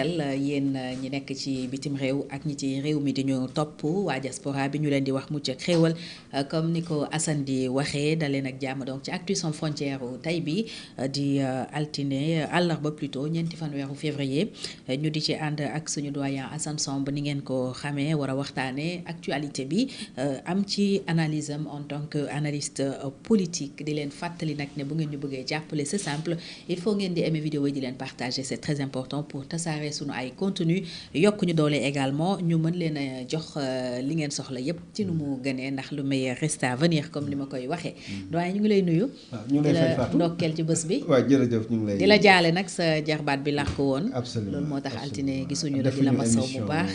yéen ñi nekk ci bitim réew ak ñi ci réew mi di ñu topp waa diaspora bi ñu leen di wax mucc ak xéewal comme ni ko Assane di waxee daleen ak jàmm donc ci Actu Sans Frontières tey bi di altine àllarba plutôt ñeenti fan weeru février ñu di ci ànd ak suñu doyen Assane Samb ni ngeen ko xamee war a waxtaane actualité bi am ci analyse am en tant que analyste politique di leen fàttali nag ne bu ngeen ñu bëggee jàppale c'est simple il faut ngeen di aimer vidéo yi di leen partager c'est très important pour tasaare sunu ay contenu yokk ñu doole également ñu mën leen a jox li ngeen soxla yépp ci nu mu gënee ndax lu meilleur reste à venir comme li ma koy waxee doyen ñu ngi lay nuyu ñu ngi lay fay ndokkeel ci bés bi waaw jërëjëf ñu ngi lay di la jaale nag sa jarbaat bi làkk woon absolument loolu moo tax altine gisuñu la di la masaw bu baax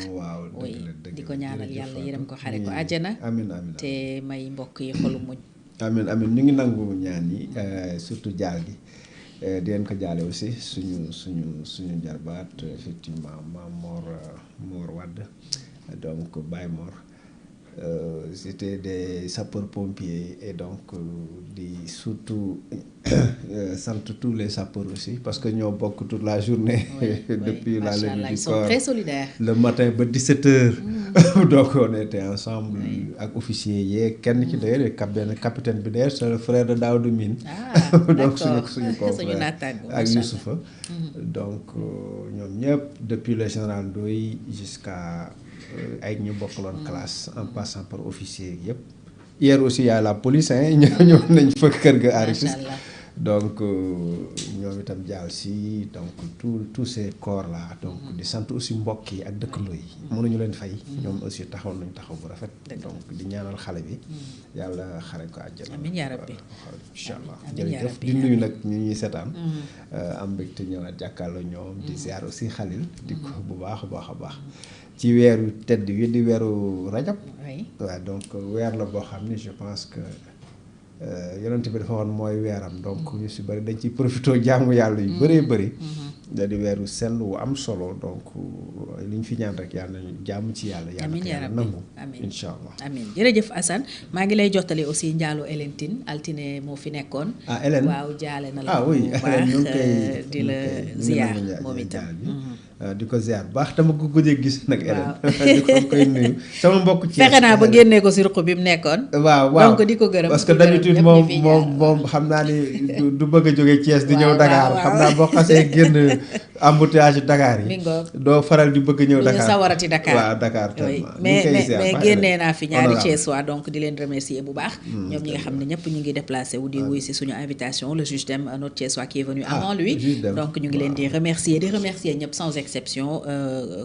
oui di ko ñaanal yàlla yërëm ko xare ko àjjana amiin te may mbokk yi xolu muñ amiin ñu ngi nangu ñaan yi surtout jaal gi di leen ko jaale aussi suñu jarbaat effectivement Maam Mor Wade donc Baye Mor c'était des sapeurs-pompiers et donc di surtout sant tous les sapeurs aussi parce que ñoo bokk toute la journée depuis la levée du corps très solidaires le matin ba 17h donc on était ensemble ak officiers yeeg kenn ci d'ailleurs benn capitaine bi d'ailleurs c'est le frère de Daoudou Mine donc suñu confrère ak Youssoufa donc ñoom ñëpp depuis le général Ndoye jusqu'à ay ñu bokkaloon classe en passant par officier yëpp hier aussi y a la police ñëw nañ fa kër ga à Rufisque donc ñoom itam jaal si donc tous ces corps là donc di sant aussi mbokk yi ak dëkkandoo yi mënuñu leen fay ñoom aussi taxaw nañ taxaw bu rafet donc di ñaanal xale bi yàlla xare ko àjjana amiin yaa rabbi incha allah jërëjëf di nuyu nag ñu ñuy seetaan am mbégte ñëwaat jàkkaarloo ñoom di ziar aussi Xalil di ko bu baax a baax ci weeru tedd wi di weeru rajab waaw donc weer la boo xam ni je pense que yonent bi dafa woon mooy weeram donc ñu si bëri dañ ciy profité jaamu yàlla yu bëree bëri da di weeru sell wu am solo donc li ñu fi ñaan rek yàlla nañu jaamu ci yàlla yàlla nangu incha allah amiin jërëjëf Assane maa ngi lay jottali aussi njaalu Hélène Tine altine moo fi nekkoon Hélène waaw jaale na la oui bu baax di la ziar moom itam di ko ziar baax dama ko gëj a gis nag Hélène di ko koy nuyu sama mbokk ci fexe naa ba génnee ko si ruq bi mu nekkoon waaw donc di ko gërëm parce que d'habitude moom xam naa ni du bëgg a jóge Thiès di ñëw Dakar xam naa boo xasee génn embouteillage Dakar yi doo faral di bëgg ñëw Dakar sawarati Dakar waaw Dakar mais génnee naa fi ñaari Thiès waa donc di leen remercier bu baax ñoom ñi nga xam ne ñëpp ñu ngi déplacé wu di wuy si suñu invitation le juge Dème notre Thiès waa qui est venu avant lui donc ñu ngi leen di remercier ñëpp sans exception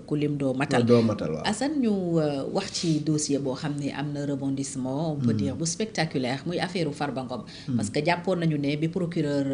ku lim doo matal Assane ñu wax ci dossier boo xam ne am na rebondissement on peut dire bu spectaculaire muy affaire Farba Ngom parce que jàppoon nañu ne bi procureur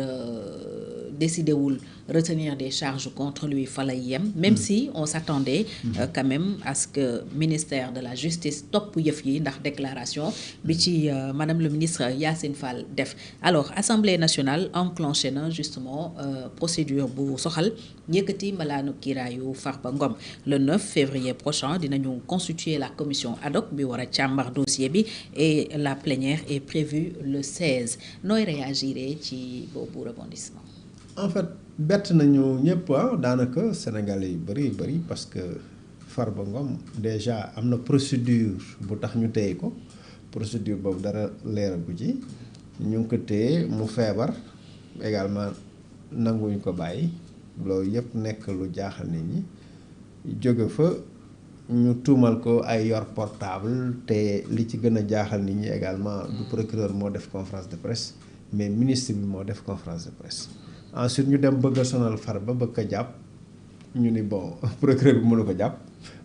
décidé wul retenir des charges contre lui fa lay yem même si on s'attendait quand même à ce que ministère de la justice topp yëf yi ndax déclaration bi ci madame le ministre Yacine Fall def alors Assemblée nationale enclenché na justement procédure bu soxal yëkkati mbalaanu kiiraayu Farba Ngom le 9 février prochain dinañu constituer la commission ad hoc bi war a càmbar dossier bi et la plénière est prévue le 16 nooy réagiré ci boobu rebondissement. En fait bett nañu ñëpp daanaka Sénégalais yu bëri parce que Farba Ngom déjà am na procédure bu tax ñu téye ko procédure boobu dara leeragu ci ñu ngi ko téye mu feebar également nanguñu ko bàyyi loolu yëpp nekk lu jaaxal nit ñi jóge fa ñu tuumal ko ay yor portable te li ci gën a jaaxal nit ñi également du procureur moo def conférence de presse mais ministre bi moo def conférence de presse ensuite ñu dem bëgg a sonal Farba bëgg ko jàpp ñu ni bon procureur bi mënu ko jàpp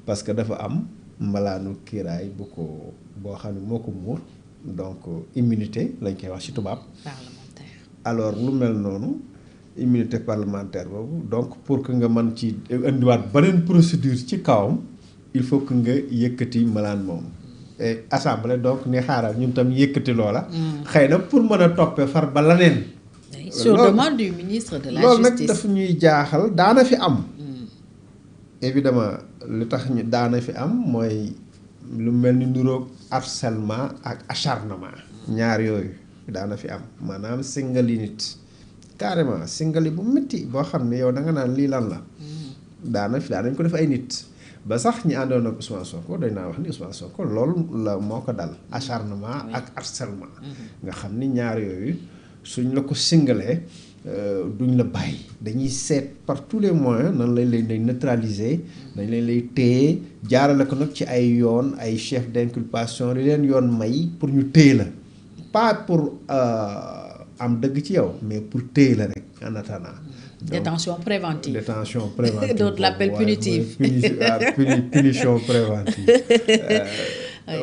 parce que dafa am mbalaanu kiiraay boo xam ne moo ko muur donc immunité lañ koy wax ci tubaab parlementaire alors lu mel noonu immunité parlementaire boobu donc pour que nga mën ci indiwaat beneen procédure ci kawam il faut que nga yëkkati malaan moom et assemblée donc ni xaaral ñun tam yëkkati loola xëy na pour mën a toppee Farba laneen sur demande du ministre de la loolu justice nag dafa ñuy jaaxal daana fi am évidemment li tax ñu daana fi am mooy lu mel ni niroog harcèlement ak acharnement ñaar yooyu daana fi am maanaam singali nit carrément singali bu métti boo xam ne yow da nga naan lii lan la daanañ ko def ay nit ba sax ñi àndoon ak Ousmane Sonko dañ naa wax ni Ousmane Sonko loolu la moo ko dal acharnement ak harcèlement nga xam ni ñaar yooyu suñ la ko singalee duñ la bàyyi dañuy seet par tous les moyens nan lañ lay neutraliser dañ lay téye jaarale ko nag ci ay yoon ay chef d'inculpation li leen yoon may pour ñu téye la pas pour am dëgg ci yow mais pour téye la rek en attendant. Détention préventive. Détention préventive. D'autres l'appellent punitive. Punition préventive.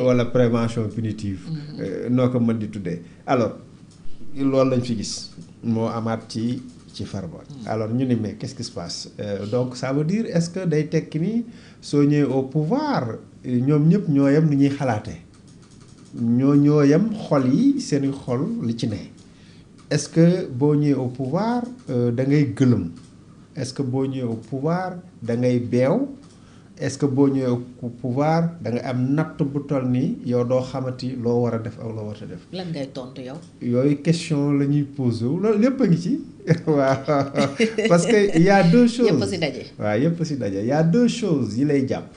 Wala prévention punitive. noo ko mën di tuddee alors loolu lañ fi gis moo amaat ci Farba. alors ñu ni mais qu'est-ce qui se passe donc ça veut dire est-ce que day tekki ni soo ñëwee au pouvoir ñoom ñëpp ñoo yem ni ñuy xalaatee ñoo yem xol yi seeni xol li ci ne. est-ce que boo ñëwee au pouvoir da ngay gëlëm est-ce que boo ñëwee au pouvoir da ngay beew est-ce que boo ñëwee au pouvoir da nga am natt bu toll nii yow doo xamati loo war a def ak loo war a def. lan ngay tontu yow. yooyu question la ñuy posé loolu lépp a ngi ci waaw parce que y a deux choses yëpp si daje. waaw yëpp si daje y a deux choses yi lay jàpp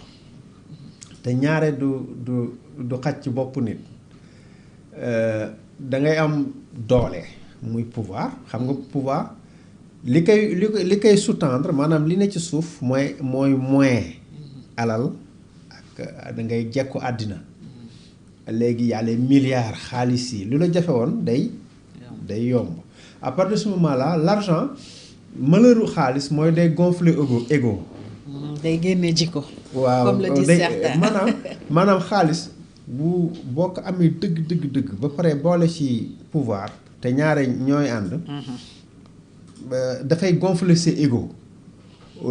te ñaare du xaj ci boppu nit da ngay am doole. muy pouvoir xam nga pouvoir li koy sous-tendre maanaam li ne ci suuf mooy moyen alal ak da ngay jekku àddina léegi y a les milliards xaalis yi lu la jafe woon day yomb à partir de ce moment là l'argent malheuru xaalis mooy day gonfler ego day génne jikko. waaw comme le dit certains maanaam xaalis boo ko amee dëgg ba pare boole ci pouvoir te ñaare ñooy ànd dafay gonfler sa ego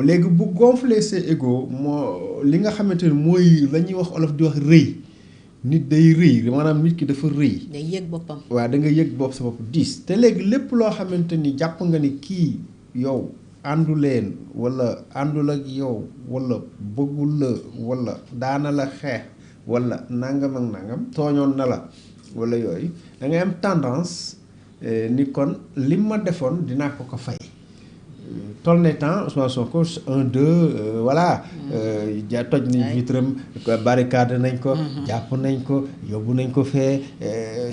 léegi bu gonfler sa ego moo li nga xamante ni mooy la ñuy wax olof di wax rëy nit day rëy maanaam nit ki dafa rëy. day yëg boppam. waaw da nga yëg bopp sa bopp diis te léegi lépp loo xamante ni jàpp nga ni kii yow àndu leen wala àndul ak yow wala bëggul la wala daana la xeex wala nangam ak nangam tooñoon na la wala yooyu da ngay am tendance. ni kon li ma defoon dinaa ko fay toll na temps Ousmane Sonko 1 2 voilà ja toj ni vitram barricade nañ ko jàpp nañ ko yóbbu nañ ko fee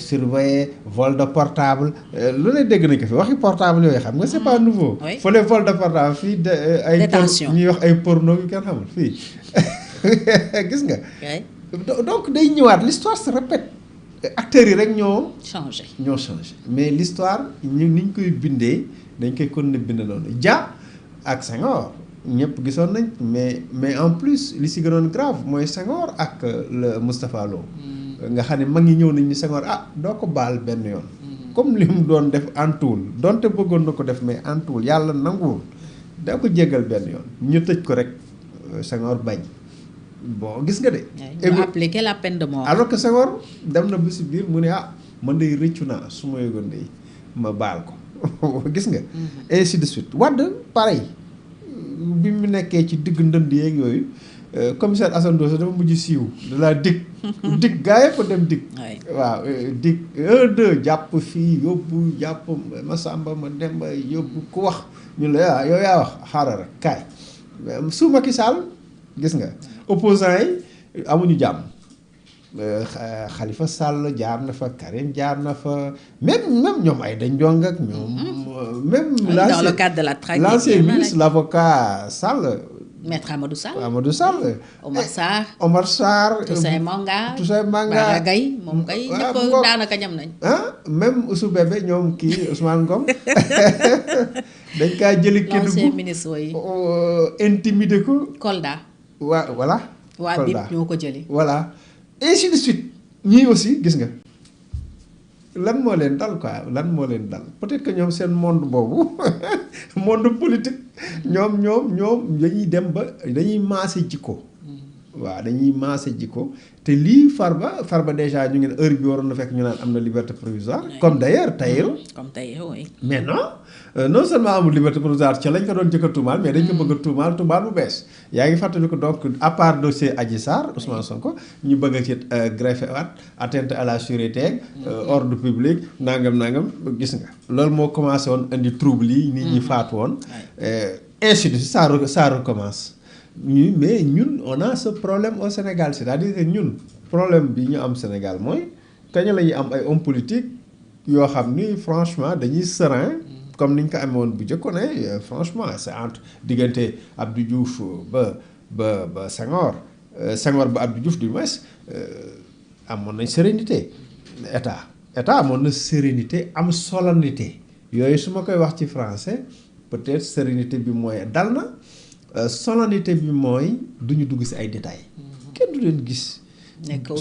surveiller vol de portable lu ne dégg nañ ko fi waxi portable yooyu xam nga c'est pas nouveau fële vol de portable fii ay ñuy wax ay porno yu kenn xamul fii gis nga donc day ñëwaat l'histoire se répète acteurs yi rek ñoo changé mais l'histoire ni ñu koy bindee dañ koy continuer bind noonu Dia ak Senghor ñëpp gisoon nañ mais en plus li si gënoon grave mooy Senghor ak le Moustapha Lo nga xam ne mag ñi ñëw nañ ni Senghor doo ko baal benn yoon comme li mu doon def antuwul donte bëggoon na ko def mais antuwul yàlla nanguwul daa ko jéggal benn yoon ñu tëj ko rek Senghor bañ bon gis nga de. ñu appliquer la peine de mort. alors que Senghor dem na ba si biir mu ne man de rëccu naa su ma yëgoon de ma baal ko gis nga. et ainsi de suite Wade pareil bi mu nekkee ci digg ndënd yeeg yooyu commissaire Assane Diouf dafa mujj siiw de la dig gaa yëpp dem dig. waaw dig 1 2 jàpp fii yóbbu jàpp Massamba ma Demba yóbbu ku wax ñu la yow yaa wax xaaral rek kaay su Macky Sall gis nga. opposants yi amuñu jàmm Khalifa Sall jaar na fa Karim jaar na fa même ñoom ay dañ jong ak ñoom même dans le cadre de la tragédie l'ancien ministre l'avocat Sall maître Amadou Sall Omar Sarr Toussaint Manga Bara Gaye moom kay ñëpp daanaka ñam nañ même Ousou Bébé ñoom kii Ousmane Ngom dañ kaa jëli kenn l'ancien ministre yi intimider ko Kolda voilà. waa BIP ñoo ko jëli. voilà ainsi de suite ñii aussi gis nga lan moo leen dal quoi lan moo leen dal peut-être que ñoom seen monde boobu monde politique ñoom dañuy dem ba dañuy maase jikko. waaw dañuy maase jikko te lii Farba déjà ñu ngi ne heure bi waroon na fekk ñu naan am na liberté provisoire. comme d'ailleurs Tahirou. comme Tahirou oui. mais non seulement amul liberté provisoire ca lañ ko doon jëkk a tuumaal mais dañ ko bëgg a tuumaal bu bees yaa ngi fàttali ko donc à part dossier Adji Sarr Ousmane Sonko ñu bëgg a ci greffer waat atteinte à la sûreté ordre public nangam gis nga loolu moo commencé woon indi trouble yi nit ñi faatu woon ainsi de suite ça recommence mais ñun on a ce problème au Sénégal c'est-à-dire que ñun problème bi ñu am Sénégal mooy kañ la ñuy am ay hommes politiques yoo xam ni franchement dañuy serein comme ni ñu ko amee woon bu njëkkoon franchement c'est entre diggante Abdou Diouf ba Senghor ba Abdou Diouf du moins amoon nañ sérénité état amoon na sérénité am solennité yooyu su ma koy wax ci français peut-être sérénité bi mooy dal na solennité bi mooy du ñu dugg ci ay détails kenn du leen gis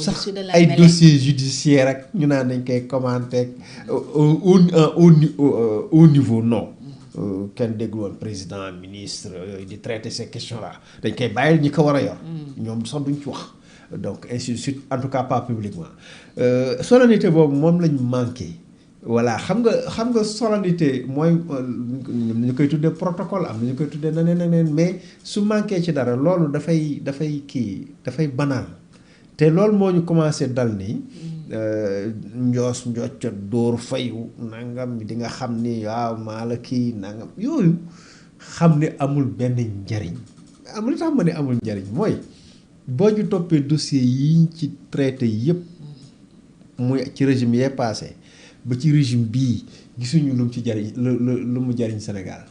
sax ay dossiers judiciaires ak ñu naan dañ koy commenter au niveau non kenn déglu woon président ministre yooyu di traiter ces questions là dañ koy bàyyil ñi ko war a yor ñoom sax duñ ci wax donc ainsi de suite en tout cas pas publiquement solennité boobu moom lañ manqué voilà xam nga solennité mooy ñu koy tuddee protocole am na ñu koy tuddee neneen mais su manqué ci dara loolu dafay banal te loolu moo ñu commencé dal nii njoos njocca dóor fayu nangam di nga xam ni waaw maa la kii nangam yooyu xam ne amul benn njariñ li tax ma ne amul njariñ mooy boo ñu toppee dossier yiñ ci traité yépp muy ci régime yee passé ba ci régime bii gisuñu lu mu ci jariñ lu mu jariñ Sénégal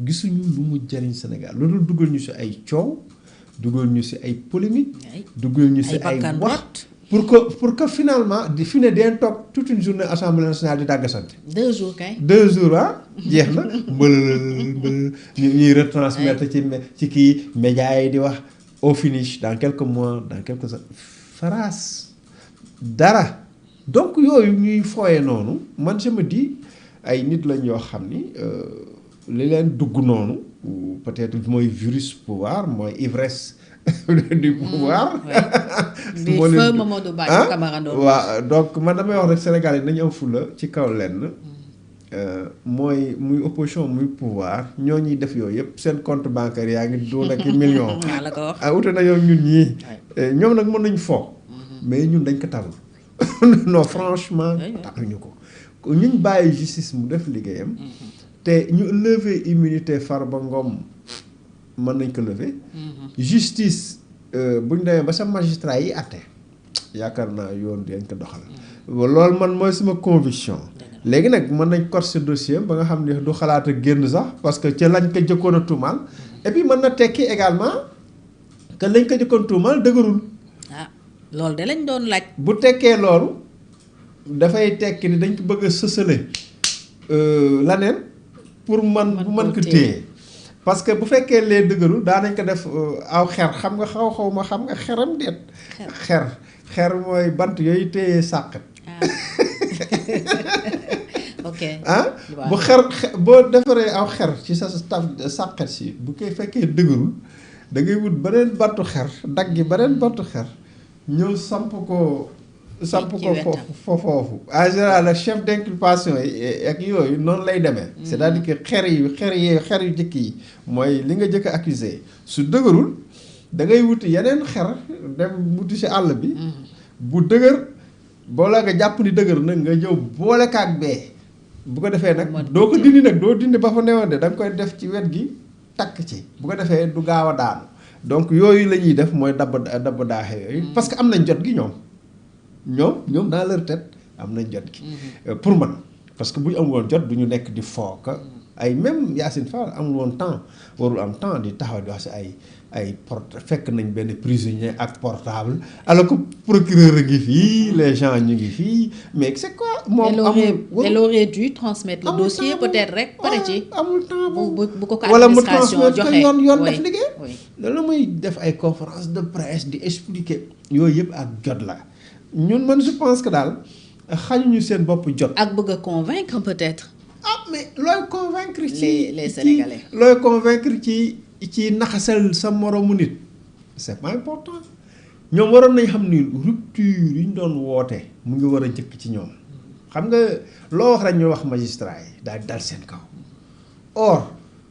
gisuñu lu mu jariñ Sénégal loolu dugal ñu ci ay coow dugal ñu ci ay polémique dugal ñu ci ay wax pour que finalement fi ne deen toog toute une journée assemblée nationale di dàggasante 2 jours kay 2 jours jeex na mbël ñuy retransmettre ci kii médias yi di wax au finish dans quelques mois dans quelques faraas dara donc yooyu ñuy fooye noonu man je me dis ay nit lañ yoo xam ni li leen dugg noonu peut-être mooy virus pouvoir mooy ivresse du pouvoir. moo leen di Mamadou Ba Camara doon waaw donc man damay wax rek Sénégal yi nañu am fula ci kaw lenn mooy muy opposition muy pouvoir ñoo ñuy def yooyu yëpp seen compte bancaire yaa ngi doon ak millions. waaw la ko wax wute na yow ñun ñii. ñoom nag mën nañu foog. mais ñun dañ ko talul. non franchement taxuñu ko ñu bàyyi justice mu def liggéeyam te ñu lever immunité Farba Ngom mën nañ ko lever justice bu ñu demee ba sa magistrat yi àtte yaakaar naa yoon dañ ko doxal loolu man mooy sama conviction léegi nag mën nañ corser dossier ba nga xam ne du xalaat a génn sax parce que ca lañ ko jëkkoon a tuumaal et puis mën na tekki également que lañ ko jëkkoon tuumaal dëgërul loolu de lañ doon laaj. bu tekkee loolu dafay tekki ni dañ ko bëgg a sësale laneen pour mën ko téye parce que bu fekkee lee dëgërul daanañ ko def aw xer xam nga xaw ma xam nga xeram deet xer mooy bant yooyu téye sàqet ok bu boo defaree aw xer ci sa sàqet si bu koy fekkee dëgërul da ngay wut beneen bantu xer daggi beneen bantu xer ñëw samp ko foofu en général chef d'inculpation yi ak yooyu noonu lay demee c'est-à-dire que xer yu jëkk yi mooy li nga jëkk accusé su dëgërul da ngay wuti yeneen xer dem wuti ci àll bi bu dëgër boo la nga jàpp ni dëgër nag nga ñëw boole kaak bee bu ko defee nag doo ko dindi nag doo dindi ba fa newoon de da nga koy def ci wet gi takk ci bu ko defee du gaaw a daanu donc yooyu la ñuy def mooy dabb daaxe yooyu parce que am nañ jot gi ñoom dans leur tête am nañ jot gi pour man parce que bu ñu amul woon jot du ñu nekk di fooka ay même Yacine Fall amul woon temps warul am temps di taxaw di wax si ay fekk nañ benn prisonnier ak portable alors que procureur a ngi fii les gens ñu ngi fii mais c'est quoi moom elle aurait dû transmettre le dossier peut-être rek pare ci amul temps bu ko wala mu administration transmettre joxe yoon def liggéey loolu la muy def ay conférence de presse di expliquer yooyu yëpp ak jot la ñun man je pense que daal xañuñu seen bopp jot ak bëgg a convaincre peut-être mais looy convaincre les Sénégalais looy convaincre ci naxasal sa moromu nit c'est pas important ñoom waroon nañ xam ni rupture yi ñu doon woote mu ngi war a jëkk ci ñoom xam nga loo wax rek ñu wax magistrat yi daal dal seen kaw or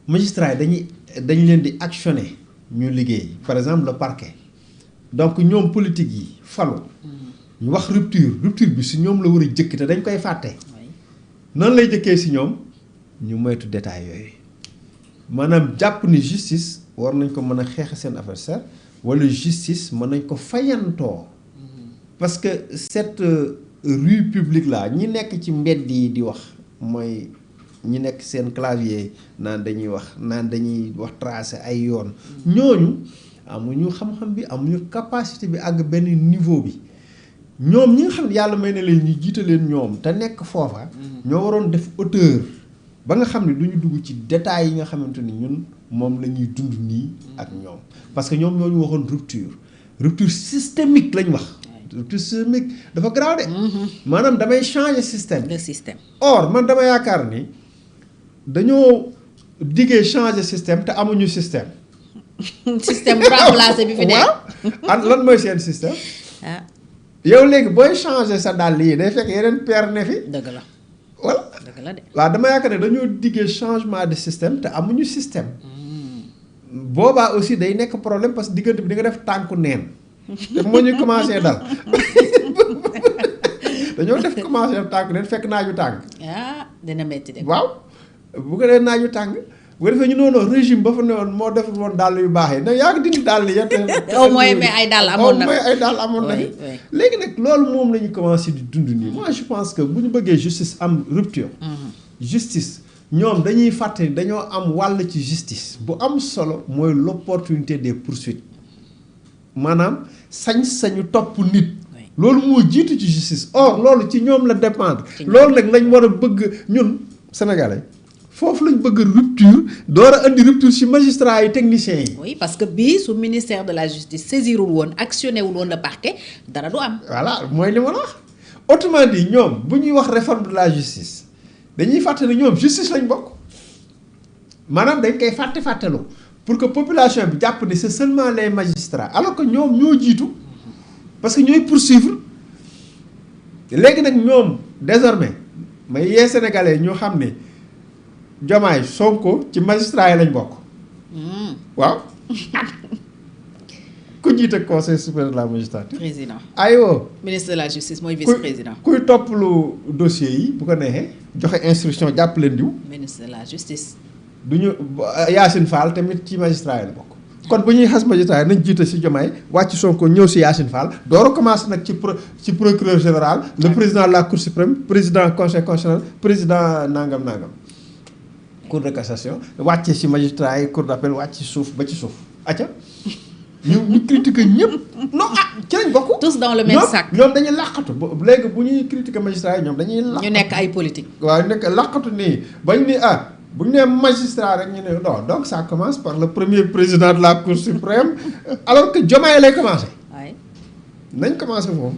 magistrat yi dañu leen di actionner ñu liggéey par exemple le parquet donc ñoom politique yi falu ñu wax rupture bi si ñoom la war a jëkk te dañ koy fàtte noonu lay jëkkee si ñoom ñu moytu détail yooyu maanaam jàpp ni justice war nañ ko mën a xeex seen adversaire wala justice mën nañ ko fayantoo parce que cette rue publique là ñi nekk ci mbedd yi di wax mooy ñi nekk seen clavier naan dañuy wax tracer ay yoon ñooñu amuñu xam-xam bi amuñu capacité bi àgg benn niveau bi ñoom ñi nga xam ne yàlla may na leen ñu jiite leen ñoom te nekk foofa ñoo waroon def hauteur ba nga xam ne duñu dugg ci détails yi nga xamante ni ñun moom la ñuy dund nii ak ñoom parce que ñoom ñoo ñu waxoon rupture systémique lañ wax rupture systémique dafa grave de maanaam damay changer système le système or man dama yaakaar ni dañoo diggee changer système te amuñu système système bu remplacé bi fi nekk waaw lan mooy seen système yow léegi booy changer sa dàll yi day fekk yeneen paire ne fi dëgg la voilà dëgg la de waaw dama yaakaar ne dañoo diggee changement de système te amuñu système boobaa aussi day nekk problème parce que diggante bi di nga def tànku neen te moo ñu commencé dal dañoo commencé def tànku neen fekk naaju tàng dina metti de waaw bu ko dee naaju tàng bu ko defee ñu noonu régime ba fa ne woon moo def woon dàll yu baax yi da yaa ngi dindi dàll yi au moins mais ay dàll amoon na léegi nag loolu moom la ñu commencé di dund nii moi je pense que bu ñu bëggee justice am rupture justice ñoom dañuy fàtte ni dañoo am wàll ci justice bu am solo mooy l'opportunité des poursuites maanaam sañ-sañu topp nit loolu moo jiitu ci justice or loolu ci ñoom la dépendre loolu nag lañ war a bëgg ñun sénégalais foofu lañ bëgg rupture door a indi rupture ci magistrats yi techniciens yi. oui parce que bii su ministère de la justice saisirul woon actionné wul woon le parquet dara du am. voilà mooy li ma la wax autrement dit ñoom bu ñuy wax réforme de la justice dañuy fàtte ne ñoom justice lañ bokk maanaam dañ koy fàttelu pour que population bi jàpp ne c'est seulement les magistrats alors que ñoom ñoo jiitu parce que ñooy poursuivre léegi nag ñoom désormais may yee sénégalais ñoo xam ne. Diomaye Sonko ci magistrat yi lañ bokk. waaw. ku jiite conseil supérieur de la magistrature. président aywa. ministre de la justice mooy vice président. kuy topp lu dossier yi bu ko neexee joxe instruction jàpp leen diw. ministre de la justice. du ñu Yacine Fall tamit ci magistrat yi la bokk. kon bu ñuy xas magistrat yi nañ jiite si Diomaye wàcc Sonko ñëw si Yacine Fall door a commencé nag ci procureur général le président de la cour suprême président conseil constitutionnel président nangam. cour de cassation wàcce ci magistrat yi cour d'appel wàcc ci suuf ba ci suuf acca ñu critiquer ñëpp non ci lañ bokk. tous dans le même sac ñoom dañuy làqatu léegi bu ñuy critiquer magistrat yi ñoom dañuy làqatu ñu nekk ay politique waaw ñu nekk làqatu nii bañ ni bu ñu nee magistrat rek ñu ne non donc ça commence par le premier président de la cour suprême alors que Diomaye lay commencé waaye nañ commencé foofu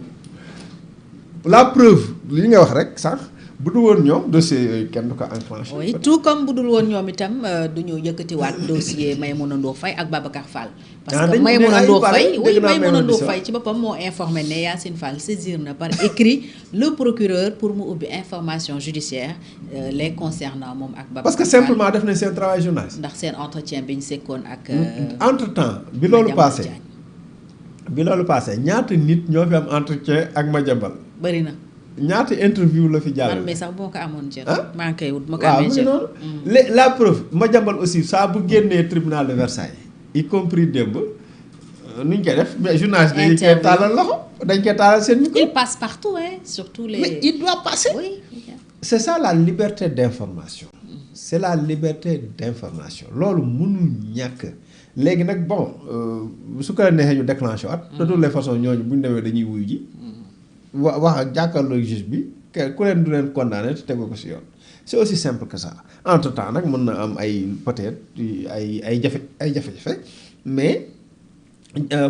la preuve li nga wax rek sax bu dul woon ñoom dossier yooyu kenn du ko enclenché. oui tout comme bu dul woon ñoom itam du ñu yëkkatiwaat dossier Maïmouna Ndour Faye ak Babacar Fall. parce que Maïmouna Ndour Faye Maïmouna Ndour Faye ci boppam moo informé ne Yacine Fall saisir na par écrit le procureur pour mu ubbi information judiciaire les concernant moom ak Babacar Fall. parce que simplement def nañ seen travail journaliste. ndax seen entretien bi ñu sekkoon ak. entre temps bi loolu passé ñaata nit ñoo fi am entretien ak Madiambal. bëri na. ñaata interview la fi jàllale. man mais sax boo ko amoon jël. maa ngi koy wut ma ko waaw amee mu ngi jël. noonu la preuve Madiambal aussi saa bu génnee tribunal de Versailles y compris démb nu ñu koy def mais journaliste dañu koy taalal loxo dañ koy taalal seen micro. il passe partout surtout les. mais il doit passer. oui. c'est ça la liberté d'information. c'est la liberté d'information loolu mënul ñàkk léegi nag bon su ko neexee ñu déclenché waat. de toutes les façons ñooñu bu ñu demee dañuy wuyu ji. wax ak jàkkaarloo juge bi ku leen du leen condamné te tegu ko ci yoon c'est aussi simple que ça entre temps nag mën na am ay peut-être ay jafe-jafe mais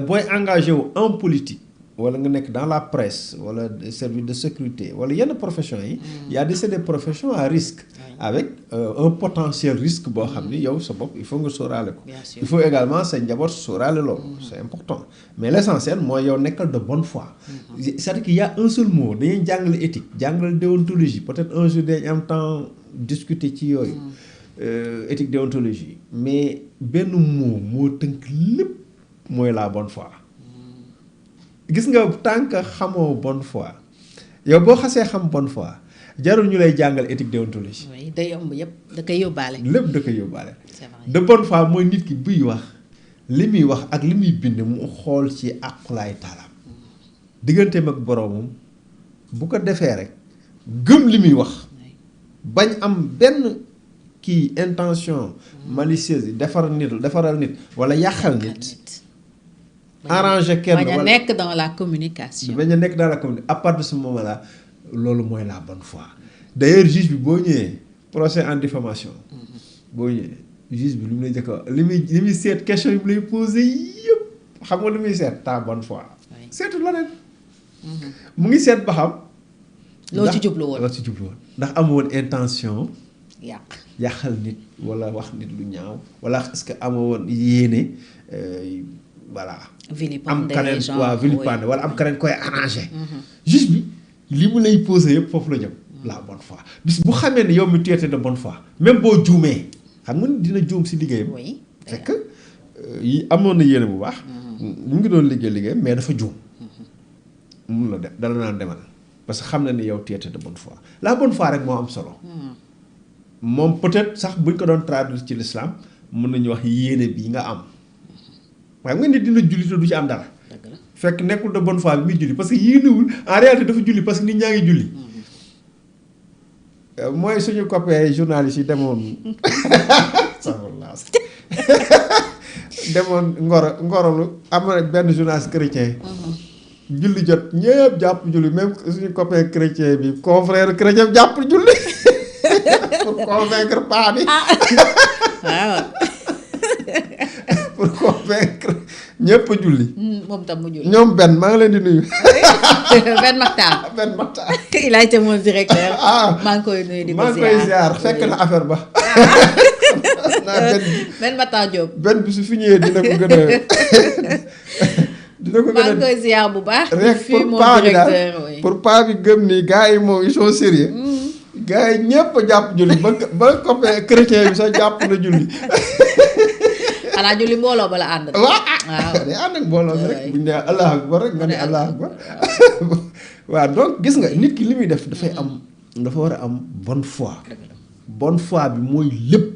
booy engagé wu en politique wala nga nekk dans la presse wala service de sécurité wala yenn professions yi y a des professions à risque avec un potentiel risque boo xam ni yow sa bopp il faut nga sóoraale ko il faut également sa njaboot sóoraale loolu c'est important mais l'essentiel mooy yow nekkal de bonne foi c'est-à-dire qu'il y a un seul mot dañuy jàngale éthique jàngale déontologie peut-être un jour dañ am temps discuter ci yooyu éthique déontologie mais benn mot moo tënk lépp mooy la bonne foi gis nga tant que xamoo bonne foi yow boo xasee xam bonne foi jarul ñu lay jàngal éthique déontologie. oui day ëmb yëpp da koy yóbbaale. lépp da koy yóbbaale. c'est vrai de bonne foi mooy nit ki buy wax li muy wax ak li muy bind mu xool ci àqulaay taalaam digganteem ak boroomam bu ko defee rek gëm li muy wax bañ am benn kii intention malicieuse yi defaral nit wala yàqal nit. arranger kenn bañ a nekk dans la communication. bañ a nekk dans la communication à partir de ce moment là loolu mooy la bonne foi d'ailleurs juge bi boo ñëwee procès en diffamation boo ñëwee juge bi lu mu lay jëkk a li muy seet question yi mu lay posé yëpp xam nga lu muy seet ta bonne foi. seetu leneen. mu ngi seet ba xam. loo ci jublu woon ndax amoon intention. yàqal nit wala wax nit lu ñaaw wala est-ce que amoon yéene voilà. am keneen waa vilipender wala am keneen koy arrangé. juge bi li mu lay posé yëpp foofu la jëm. la bonne foi bis bu xamee ne yow mi tu étais de bonne foi même boo juumee xam nga dina juum si liggéeyam. fekk yi amoon na yéene bu baax. mu ngi doon liggéeyam mais dafa juum. mun la def dala naan demal parce que xam na ni yow tu étais de bonne foi la bonne foi rek moo am solo. moom peut-être sax buñ ko doon traduire ci l'islam mën nañu wax yéene bi nga am. xam nga nit dina julli te du ci am dara. fekk nekkul de bonne foi bi muy julli parce que yéenewul en réalité dafa julli parce que nit ñaa ngi julli. mooy suñu copain journaliste yi demoon demoon ngorolu am na benn journaliste chrétien. julli jot ñëpp jàpp julli même suñu copain chrétien bi confrère chrétien jàpp julli pour convaincre paa bi. waaw. pour convaincre ñëpp julli. moom tam mu julli. ñoom benn maa ngi leen di nuyu. benn Makhtar. benn Makhtar. il a été mon directeur. maa ngi koy nuyu di ko ziar. maa ngi koy ziar fekk na affaire ba. benn Makhtar Diop. benn bi su fi ñëwee dina ko gën a. dina ko gën a maa ngi koy ziar bu baax. rek pour paa bi daal pour paa bi gëm ni gars yi moom ils sont sérieux. gars yi ñëpp a jàpp julli ba copain chrétien bi sax jàpp na julli. xanaa julli mbooloo ba la ànd. waaw day ànd ak mbooloo bi rek bu ñu nee allah akbar rek nga ne allah akbar. waaw donc gis nga nit ki li muy def dafay am dafa war a am bonne foi. bonne foi bi mooy lépp.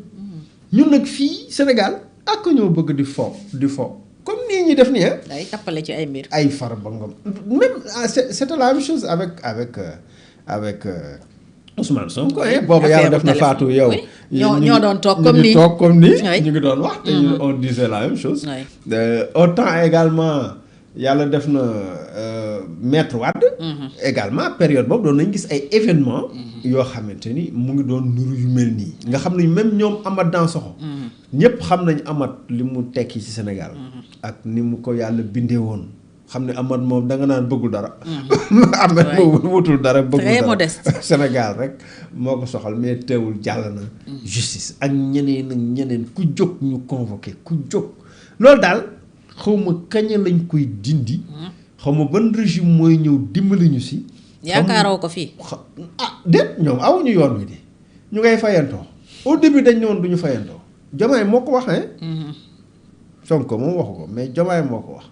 ñun nag fii Sénégal ak ñoo bëgg di fo comme nii ñuy def nii ah. day tappale ci ay mbir. ay Farba Ngom même c'était la même chose avec Ousmane Sonko. boobu yàlla def na Fatou yow. ñoo doon toog comme nii ñu ngi doon wax te on disait la même chose. autant également yàlla def na Maître Wade. également période boobu doon nañ gis ay événements. yoo xamante ni mu ngi doon nuru yu mel nii. nga xam ne même ñoom Amath Dansokho. ñëpp xam nañ Amath li mu tekki ci Sénégal. ak ni mu ko yàlla bindee woon. xam ne Amath moom da nga naan bëggul dara. Amath moom wutul dara bëggul dara très modeste. Sénégal rek moo ko soxal mais teewul jàll na. justice ak ñeneen ku jóg ñu convoqué ku jóg. loolu daal xaw ma kañ lañ koy dindi. xaw ma ban régime mooy ñëw dimbali ñu si. yaakaaroo ko fii. déet ñoom awuñu yoon wi de ñu ngay fayantoo au début dañ ñëwoon du ñu fayantoo Diomaye moo ko wax Sonko moom waxu ko mais Diomaye moo ko wax.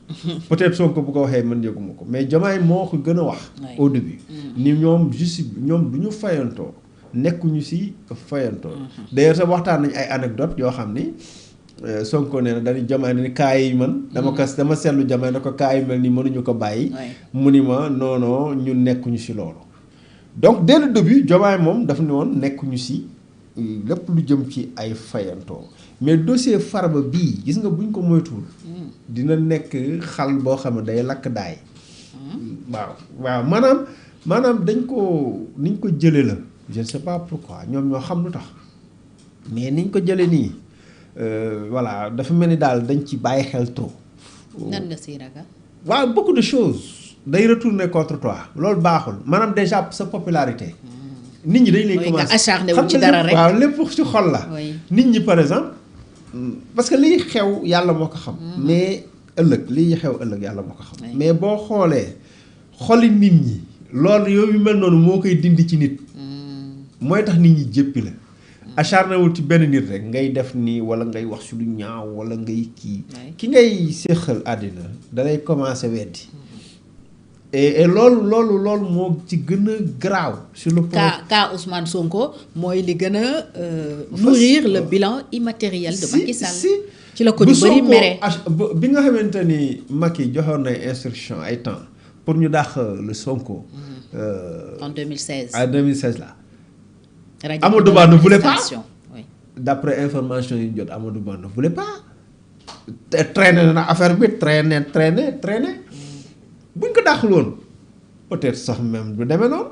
peut-être Sonko bu ko waxee man yëguma ko mais Diomaye moo ko gën a wax. au début. ni ñoom justice ñoom du ñu fayantoo nekkuñu si fayantoo. d'ailleurs sax waxtaan nañ ay anecdote yoo xam ni Sonko nee na dañuy Diomaye ni kaa yi man. dama seetlu Diomaye ne ko kaa yi mel ni mënuñu ko bàyyi. mu ni ma non ñun nekkuñu si loolu. donc dès le début Diomaye moom daf ne woon nekkuñu si lépp lu jëm ci ay fayantoo. mais dossier Farba bii gis nga buñ ko moytuwul. dina nekk xal boo xam ne day lakk daay. waaw maanaam dañ ko niñ ko jëlee la je ne sais pas pourquoi ñoom ñoo xam lu tax mais niñ ko jëlee nii voilà dafa mel ni daal dañ ci bàyyi xel trop. nan nga siy ragal. waaw beaucoup de choses day retourner contre toi loolu baaxul maanaam déjà sa popularité. nit ñi dañ lay commencer acharné wu ci dara rek waaw lépp ci xol la. nit ñi par exemple. parce que liy xew yàlla moo ko xam. mais liy xew ëllëg yàlla moo ko xam. mais boo xoolee xoli nit ñi. loolu yooyu mel noonu moo koy dindi ci nit. mooy tax nit ñi jéppi la. acharné wul ci benn nit rek ngay def nii wala ngay wax si lu ñaaw wala ngay kii. ki ngay séqal àddina dalay commencer weddi. et loolu moo ci gën a graaw sur le plan. cas Ousmane Sonko mooy li gën a nourrir le bilan immatériel de Macky Sall. ci la ko ñu bëri mere bi nga xamante ni Macky joxoon na instruction ay temps pour ñu dàq le Sonko. En 2016. En 2016 là. Amadou Ba ne voulait pas. Oui. D'après information yi ñu jot Amadou Ba ne voulait pas. te traîner na affaire bi traîner. buñ ko dàqul woon peut-être sax même du demee noonu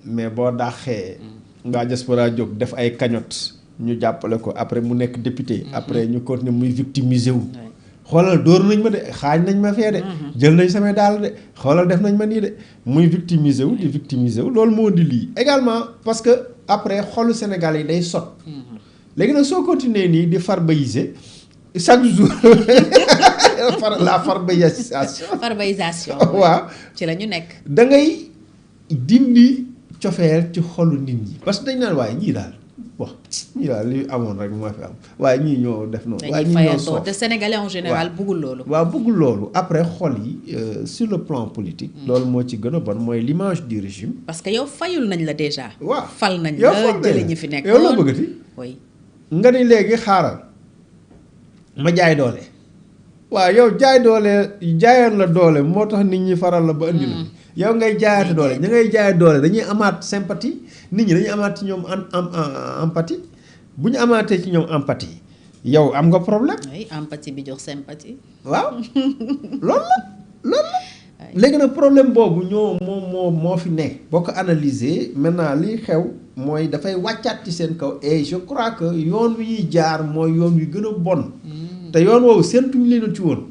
mais boo dàqee. nga diaspora jóg def ay cagnotte ñu jàppale ko après mu nekk député. après ñu continuer muy victimiser wu. xoolal dóor nañ ma de xaañ nañ ma fee de. jël nañ samay daal de xoolal def nañ ma nii de muy victimiser wu di victimiser wu loolu moo di lii. également parce que après xolu Sénégal yi day sot. léegi nag soo continuer nii di farbaïser chaque jour la farbaïsation. waaw ci la ñu nekk. da ngay dindi cofeel ci xolu nit ñi. parce que dañ naan waaye ñii daal. bon ñii daal li amoon rek moo fi am waaye ñii ñoo def noonu. waaye ñii ñoo soof te Sénégalais en général bëggul loolu. waaw bëggul loolu après xol yi sur le plan politique. loolu moo ci gën a bon mooy l'image du régime. parce que yow fayul nañ la déjà. waaw fal nañ la jëlee ñi fi nekk. yow la bëggati. oui. nga ni léegi xaaral ma jaay doole. waaw yow jaay doole jaayoon la doole moo tax nit ñi faral la ba indi la. yow ngay jaayaate doole ña ngay jaay doole dañuy amaat sympathie. nit ñi dañuy amaat ci ñoom empathie bu ñu amaatee ci ñoom empathie yow am nga problème. oui empathie bi jox sympathie. waaw loolu la. léegi nag problème boobu moo fi nekk. boo ko analyser maintenant li xew mooy dafay wàccaat ci seen kaw et je crois que yoon wi ñuy jaar mooy yoon wi gën a bon. te yoon woowu séntuñu leen ci woon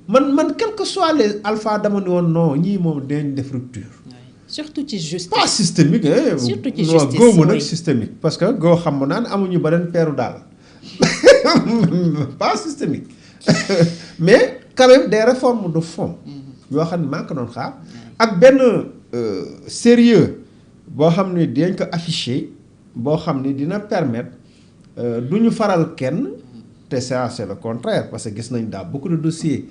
man quel que soit les alpha dama ne woon non ñii moom dañ def rupture. surtout ci justice. pas systémique hein. surtout ci justice góobu nag systémique. parce que goo xam ma naan amuñu beneen peeru daal pas systémique mais quand même des réformes de fond. yoo xam ne maa ngi ko doon xaar. ak benn sérieux boo xam ne dinañ ko afficher boo xam ne dina permettre du ñu faral kenn. te ça c'est le contraire parce que gis nañ daal beaucoup de dossiers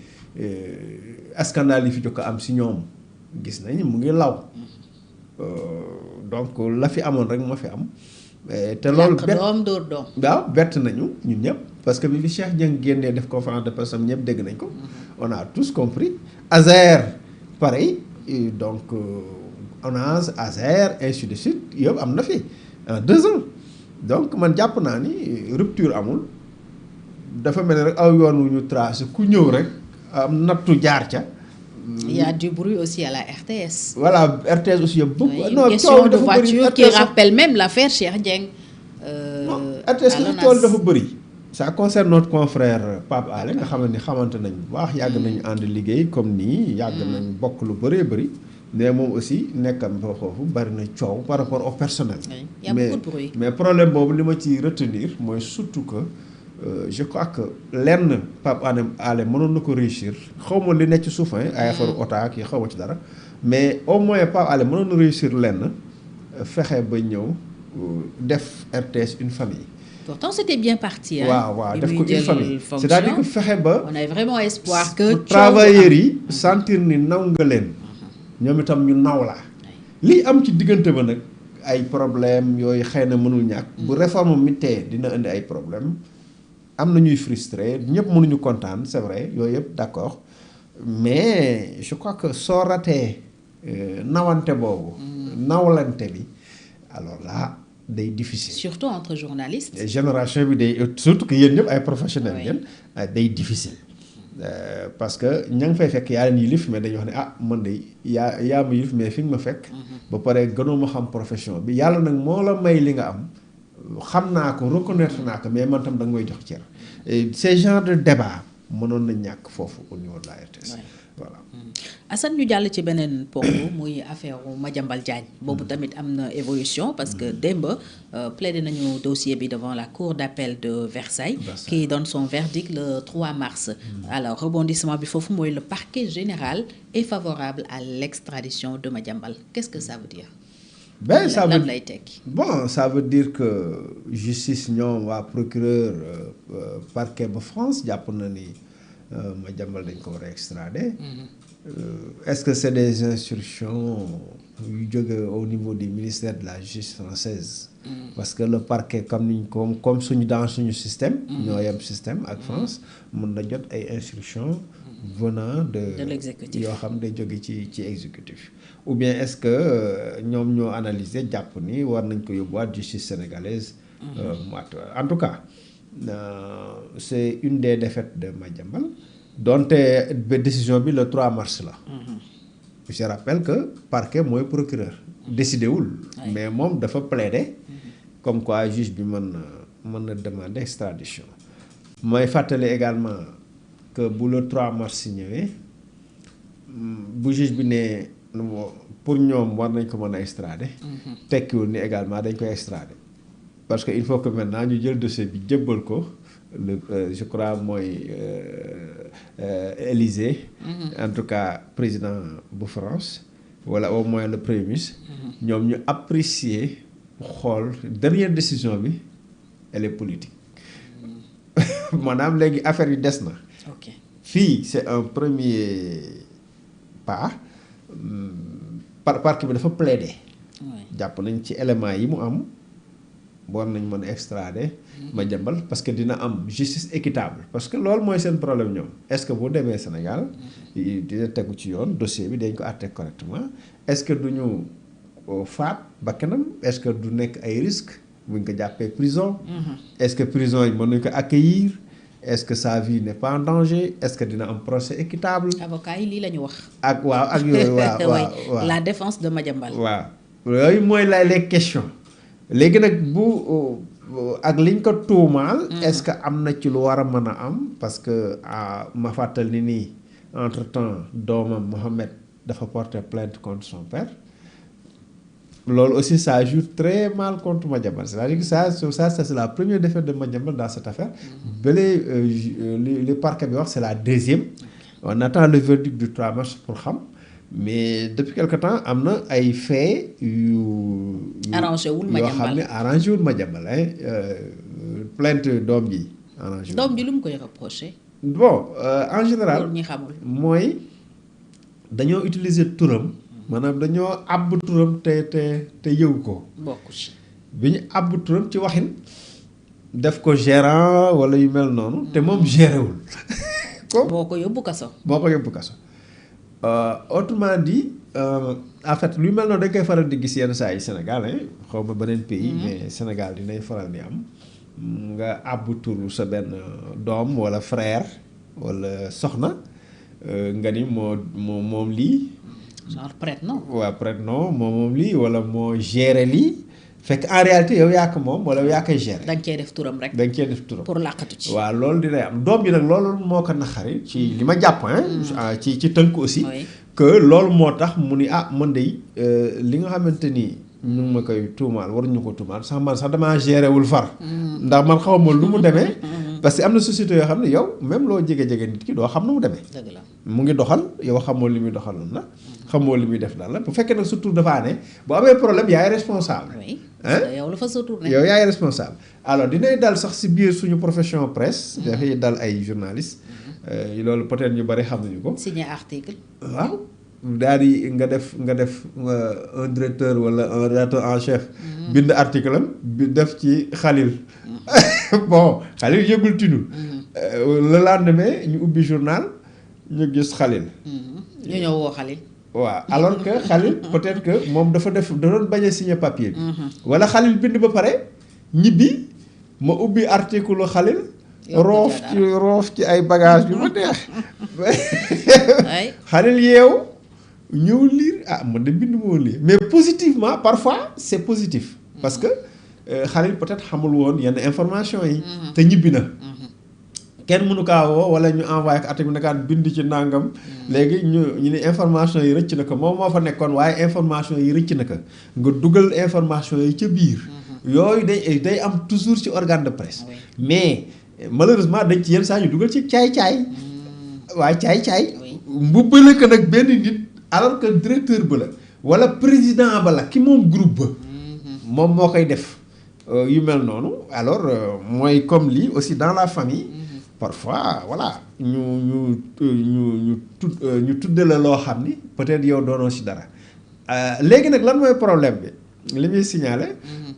scandale yi fi jokk am si ñoom. gis nañ mu ngi law donc la fi amoon rek moo fi am. te loolu waaw bett nañu ñun ñëpp. parce que bi fi Cheikh Dieng génnee def conférence de presse am ñëpp dégg nañ ko. on a tous compris. Azer pareil donc ONAS Azer ainsi de suite yëpp am na fi en 2 ans donc man jàpp naa ni rupture amul dafa mel ni rek aw yoon wu ñu tracé ku ñëw rek am nattu jaar ca. Il y a du bruit aussi à la RTS. Voilà, RTS aussi, il y a beaucoup. Oui, une question de voiture qui rappelle même l'affaire Cheikh Dieng. Non, RTS li tool dafa bëri. Ça concerne notre confrère Pape Alé nga xamante nañ bu baax yàgg nañu ànd liggéey comme nii yàgg nañ bokk lu bëree bëri mais moom aussi nekkam fa foofu bari na coow par rapport au personnel. Oui, il y a beaucoup de bruit. Mais problème boobu li ma ci retenir mooy surtout que je crois que lenn Pape Alé mënoon na ko réussir xaw ma li nekk ci suuf ay affaire otaak yi xaw ma ci dara mais au moins Pape Alé mënoon na réussir lenn fexe ba ñëw def RTS une famille. Pourtant c'était bien parti. waaw def ko une famille c'est-à-dire que fexe ba. on a vraiment espoir que. travailleurs yi sentir ni naw nga leen. ñoom itam ñu naw la. lii am ci diggante ba nag ay problème yooyu xëy na mënul ñàkk. bu réforme mi tee dina indi ay problème am na ñuy frustré ñëpp mënuñu kontaan c'est vrai yooyu yëpp d'accord mais je crois que soo ratee nawante boobu. nawlante bi alors là day difficile. surtout entre journalistes. génération bi day surtout que yéen ñëpp ay professionnels ngeen. day difficile. parce que ña ngi fay fekk yaa leen yilif mais dañuy wax ne man de yaa ma yilif mais fi nga ma fekk. ba pare gënoo ma xam profession bi yàlla nag moo la may li nga am. xam naa ko reconnaître naa ko mais man tam da nga may jox cër. ces genre de débat mënoon na ñàkk foofu au niveau de la RTS. voilà. Assane ñu jàll ci beneen ponk muy affaire Madiambal Diagne boobu tamit am na évolution parce que démb plaidé nañu dossier bi devant la cour d'appel de Versailles. qui donne son verdict le 3 mars. alors rebondissement bi foofu mooy le parquet général est favorable à l'extradition de Madiambal qu'est-ce que ça veut dire. Ben ça veut lay tekki. Bon ça veut dire que justice ñoom waa procureur parquet ba France jàpp na ni Madiambal dañ ko war a extrader. Est-ce que c'est des instructions yu jóge au niveau du ministère de la justice française? Parce que le parquet comme suñu dans suñu système. ñoo yem système ak France mën na jot ay instructions venant de l'exécutif yoo xam day jóge ci exécutif. Ou bien est-ce que ñoom ñoo analyser jàpp ni war nañ ko yóbbuwaat justice sénégalaise. En tout cas c'est une des défaites de Madiambal. donte décision bi le 3 mars la. Je rappelle que parquet mooy procureur décidé wul. mais moom dafa plaider. comme quoi juge bi mën na demander extradition. mooy fàttali également que bu le 3 mars ñëwee bu juge bi ne pour ñoom war nañ ko mën a extrader. tekkiwul ni également dañ koy extrader. parce que il faut que maintenant ñu jël dossier bi jébbal ko. Je crois mooy Élysée. En tout cas président bu France wala au moins le premier ministre. ñoom ñu apprécier xool dernière décision bi elle est politique. maanaam léegi affaire yi des na. fii c'est un premier pas. parquet bi dafa plaider. jàpp nañ ci éléments yi mu am. war nañ mën a extrader Madiambal parce que dina am justice équitable parce que loolu mooy seen problème ñoom est-ce que bu demee Sénégal dina tegu ci yoon dossier bi dañ ko àtte correctement est-ce que du ñu faat bakkanam est-ce que du nekk ay risques buñ ko jàppee prison. est-ce que prison yi mën nañ ko accueillir est-ce que sa vie n'est pas en danger est-ce que dina am procès équitable. avocat yi lii la ñu wax. ak waaw ak yooyu waaw la défense de Madiambal. waaw yooyu mooy les questions. léegi nag bu ak liñ ko tuumaal. est-ce que am na ci lu war a mën a am parce que ma fàttal ni nii entre-temps doomam Mohamed dafa porter plainte contre son père loolu aussi ça joue très mal contre Madiambal c'est-à-dire que ça c'est la première défaite de Madiambal dans cette affaire. bële li parquet bi wax c'est la deuxième. on attend le verdict du 3 mars pour xam. mais depuis quelque temps am na ay faits yu arrangé wul Madiambal yoo xam ne arrangé wul Madiambal plainte doom ji arrangé wul. doom ji lu mu koy reproché. bon en général ñi xamul mooy dañoo utiliser turam. maanaam dañoo àbb turam te yëw ko. bokku ci bi ñu àbb turam ci waxin def ko gérant wala yu mel noonu. te moom géré wul. boo ko yóbbu kaso. Autrement dit en fait lu mel noonu dañ koy faral di gis yenn saa yi Sénégal xaw ma beneen pays. mais Sénégal dinay faral di am nga àbb turu sa benn doom wala frère wala soxna nga ni moom lii. genre prête-nom. waaw prête-nom moom lii wala moo géré lii fekk en réalité yow yaa ko moom wala yow yaa koy géré. da nga cee def turam rek. da nga cee def turam pour làqatu ci. waaw loolu dinay am doom ji nag loolu moo ko naxari ci li ma jàpp ci tënk aussi. que loolu moo tax mu ni man de li nga xamante ni ñu ngi ma koy tuumaal waruñu ko tuumaal man sax damaa géré wul far. ndax man xaw ma lu mu demee. parce que am na société yoo xam ne yow même loo jege nit ki doo xam na mu demee. dëgg la mu ngi doxal yow xamoo li muy doxaloon la. xamoo li muy def daal la bu fekkee nag sa tur dafa ne bu amee problème yaay responsable. oui yow la fa sa tur ne. yow yaay responsable alors dinay dal sax si biir suñu profession presse. dafay dal ay journalistes. loolu peut-être ñu bari xam nañu ko. signer article. waaw daal di nga def un directeur wala un rédacteur en chef. bind article am bi def ci Khalil. bon Khalil yëgul tinul. le lendemain ñu ubbi journal ñu gis Khalil. ñu ñëw woo Khalil. waaw alors que Khalil peut-être que moom da doon bañ a signer papier bi. wala Khalil bind ba pare ñibbi ma ubbi article Khalil. roof ci ay bagages yu ma neex. Khalil yeew ñëw lire man de bind moo lire mais positivement parfois c'est positif. parce que Khalil peut-être xamul woon yenn information yi. te ñibbi na. kenn mënu kaa woo wala ñu envoyé ko article bi nakaat bind ci nangam. léegi ñu ne information yi rëcc na ko moom moo fa nekkoon waaye information yi rëcc na ko nga dugal information yi ca biir. yooyu day am toujours ci organe de presse. mais malheureusement dañ ci yenn saa ñu dugal ci caay-caay. waaye caay-caay. mbubbale ko nag benn nit alors que directeur ba la wala président ba la ki moom groupe ba. moom moo koy def yu mel noonu alors mooy comme lii aussi dans la famille. parfois voilà ñu tudde la loo xam ni peut-être yow doonoo ci dara léegi nag lan mooy problème bi li muy signalé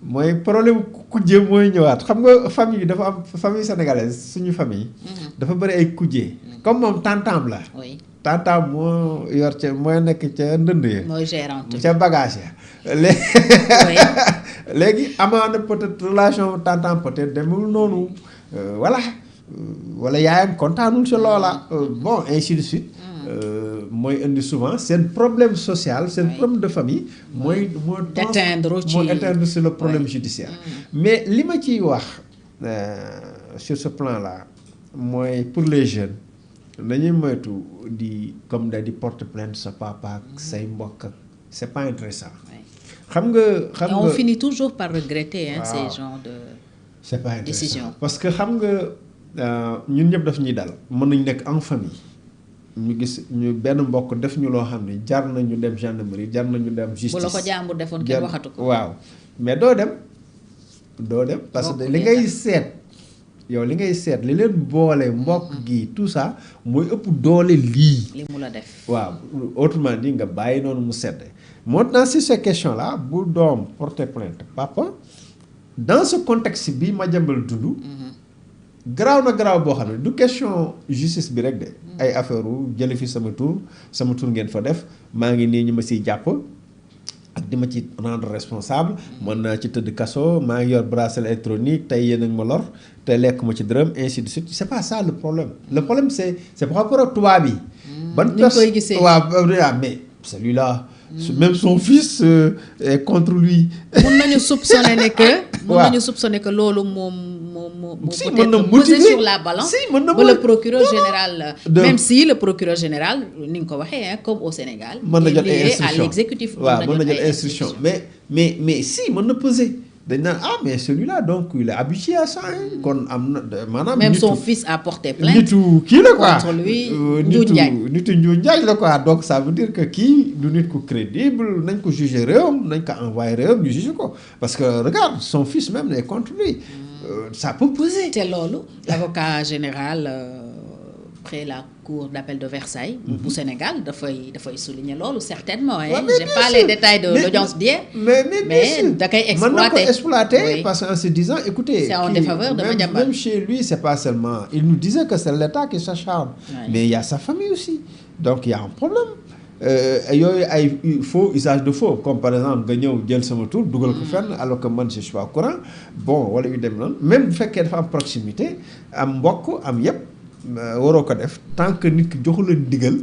mooy problème kujje mooy ñëwaat xam nga famille yi dafa am famille sénégalaise suñu famille dafa bëri ay kujje comme moom tantam la tantam moo yor ca mooy nekk ca ndënd ya mooy gérante ca bagage ya léegi amaana peut-être relation tantam peut-être demul noonu voilà wala yaayam kontaanul ci loola bon ainsi de suite mooy indi souvent seen problème social seen problème de famille mooy éteindre sur le problème judiciaire mais li ma ciy wax sur ce plan là mooy pour les jeunes dañuy moytu di comme da di porter plainte sa papa ak say mbokk c'est pas intéressant xam nga on finit toujours par regretter ces genres de c'est pas intéressant décision parce que xam nga ñun ñëpp daf ñuy dal mën nañu nekk en famille ñu gis ñu benn mbokk def ñu loo xam ne jar nañu dem gendarmerie jar nañu dem justice bu la ko jàmbur defoon kenn waxatu ko waaw mais doo dem parce que li ngay seet yow li ngay seet li leen boole mbokk gi tout ça mooy ëpp doole lii li mu la def waaw autrement dit nga bàyyi noonu mu sedd maintenant sur ces questions là bu doom porter plainte papa dans ce contexte bi ma jàmbal dund garaaw na garaaw boo xam ne du question justice bi rek de ay affaire u jële fi sama tur ngeen fa def maa ngi nii ñu ma siy jàpp ak di ma ci rendre responsable mën naa ci tëdd kaso maa ngi yor bracelet électronique tey yéen a ngi ma lor te lekk ma ci dërëm ainsi de suite c'est pas ça le problème c'est par rapport ak tubaab yi ban koy gisee waaw mais celui-là même son fils est contre lui mën nañu soupçonner que loolu moom si peut-être mën na motiver sur la balance mën na ba le procureur général même si le procureur général ni nga ko waxee comme au Sénégal mën na jot lié à l'exécutif waaw mën na jot instruction mais si mën na peser dañ naan mais celui-là donc il est habitué à ça kon am na maanaam même son fils a porté plainte nitu kii la quoi contre lui nitu Ndiou Ndiaye la quoi donc ça veut dire que kii du nit ku crédible nañ ko juger réewam nañ ko envoyer réewam ñu juger ko parce que regarde son fils même est contre lui ça peut peser te loolu l'avocat général près la cour d'appel de Versailles bu Sénégal dafay souligner loolu certainement j'ai pas les détails de l'audience d'hier mais da koy exploiter parce qu'en se disant écoutez c'est en défaveur de Madiambal même chez lui c'est pas seulement il nous disait que c'est l'État qui s'acharne mais il y a sa famille aussi donc il y a un problème yooyu ay faux usage de faux comme par exemple nga ñëw jël sama tur dugal ko fenn alors que man je suis pas au courant bon wala yu dem noonu même bu fekkee dafa am proximité am mbokk am yépp waroo ko def tant que nit ki joxu la ndigal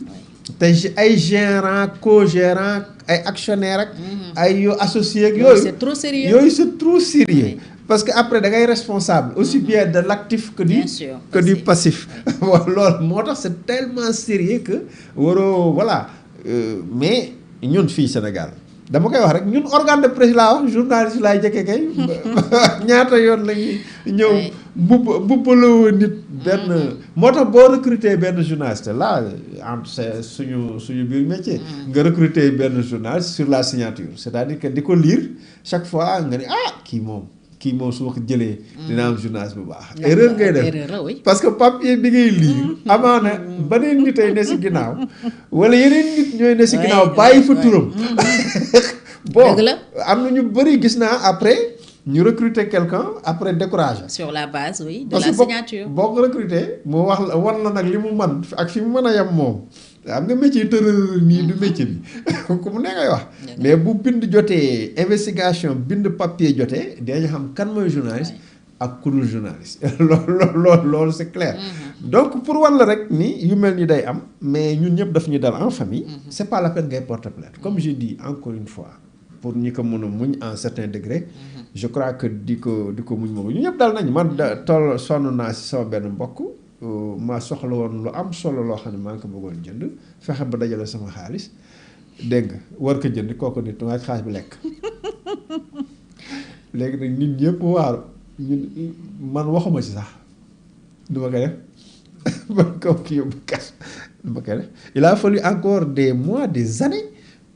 te ay gérant co-gérant ay actionnaire ak ay yu associé ak yooyu c'est trop sérieux c'est trop sérieux parce que après da ngay responsable aussi bien de l'actif que du passif loolu moo tax c'est tellement sérieux que waroo voilà mais ñun fii Sénégal dama koy wax rek ñun organe de presse laa wax journaliste laay jëkke kay ñaata yoon lañuy ñëw buppaloo nit benn moo tax boo recruter benn journaliste là c'est suñu biir métier nga recruter benn journaliste sur la signature c'est-à-dire que di ko lire chaque fois nga ne kii moom su ma ko jëlee dina am journaliste bu baax erreur ngay def parce que papier bi ngay lire amaana beneen nit ay ne si ginnaaw wala yeneen nit ñooy ne si ginnaaw bàyyi fa turam bon am na ñu bëri gis naa après ñu recruter quelqu'un après découragé sur la base de la signature boo ko recruter mu wax la war la nag li mu man ak fi mu mën a yem moom am nga métier tërër nii du métier bi ku mu ne ngay wax mais bu bind jotee investigation bind papier jotee dañu xam kan mooy journaliste ak ku dul journaliste loolu c'est clair donc pour wan la rek ni yu mel ni day am mais ñun ñëpp daf ñu dal en famille c'est pas la peine ngay porter plainte comme je dis encore une fois pour ñi ko mën a muñ à un certain degré je crois que di ko muñ moom ñu ñëpp dal nañ man toll sonn naa si sama benn mbokk ma soxla woon lu am solo loo xam ne maa ngi ko bëggoon jënd fexe ba dajale sama xaalis dégg nga war ko jënd kooku nit nga xaalis bi lekk léegi nag nit ñëpp waaru ñun man waxuma ci sax du ma ko def man kaw ki yóbbu kas du ma ko def il a fallu encore des mois des années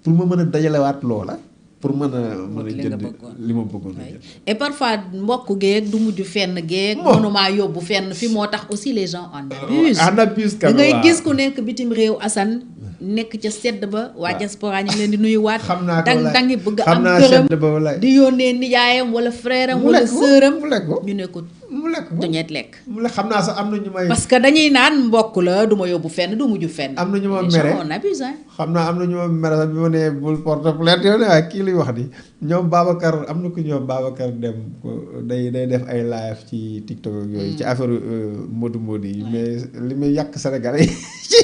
pour ma mën a dajalewaat loola pour mën a jënd li ma bëggoon a jënd. et parfois mbokk geeg du mujj fenn geeg. mënumaa yóbbu fenn fi moo tax aussi les gens en abusent. da ngay gis ku nekk bitim réew Assane nekk ca sedd ba waa diaspora ñu ngi leen di nuyuwaat. xam naa ko walaay dangi bëgg am këram di yónnee nijaayam wala frère am wala sœuram ñu ne ko mu lekk ko duñet lekk. mu lekk xam naa sax am na ñu may. parce que dañuy naan mbokk la du ma yóbbu fenn du mujj fenn. am na ñu ma mere on abuse xam naa am na ñu ma mere sax bi ma nee bul porte plainte yow ne waaye kii liy wax ni ñoom Babacar am na ku ñoom Babacar dem day def ay live ci TikTok ak yooyu ci affaire Modou yi mais li muy yàq Sénégal yi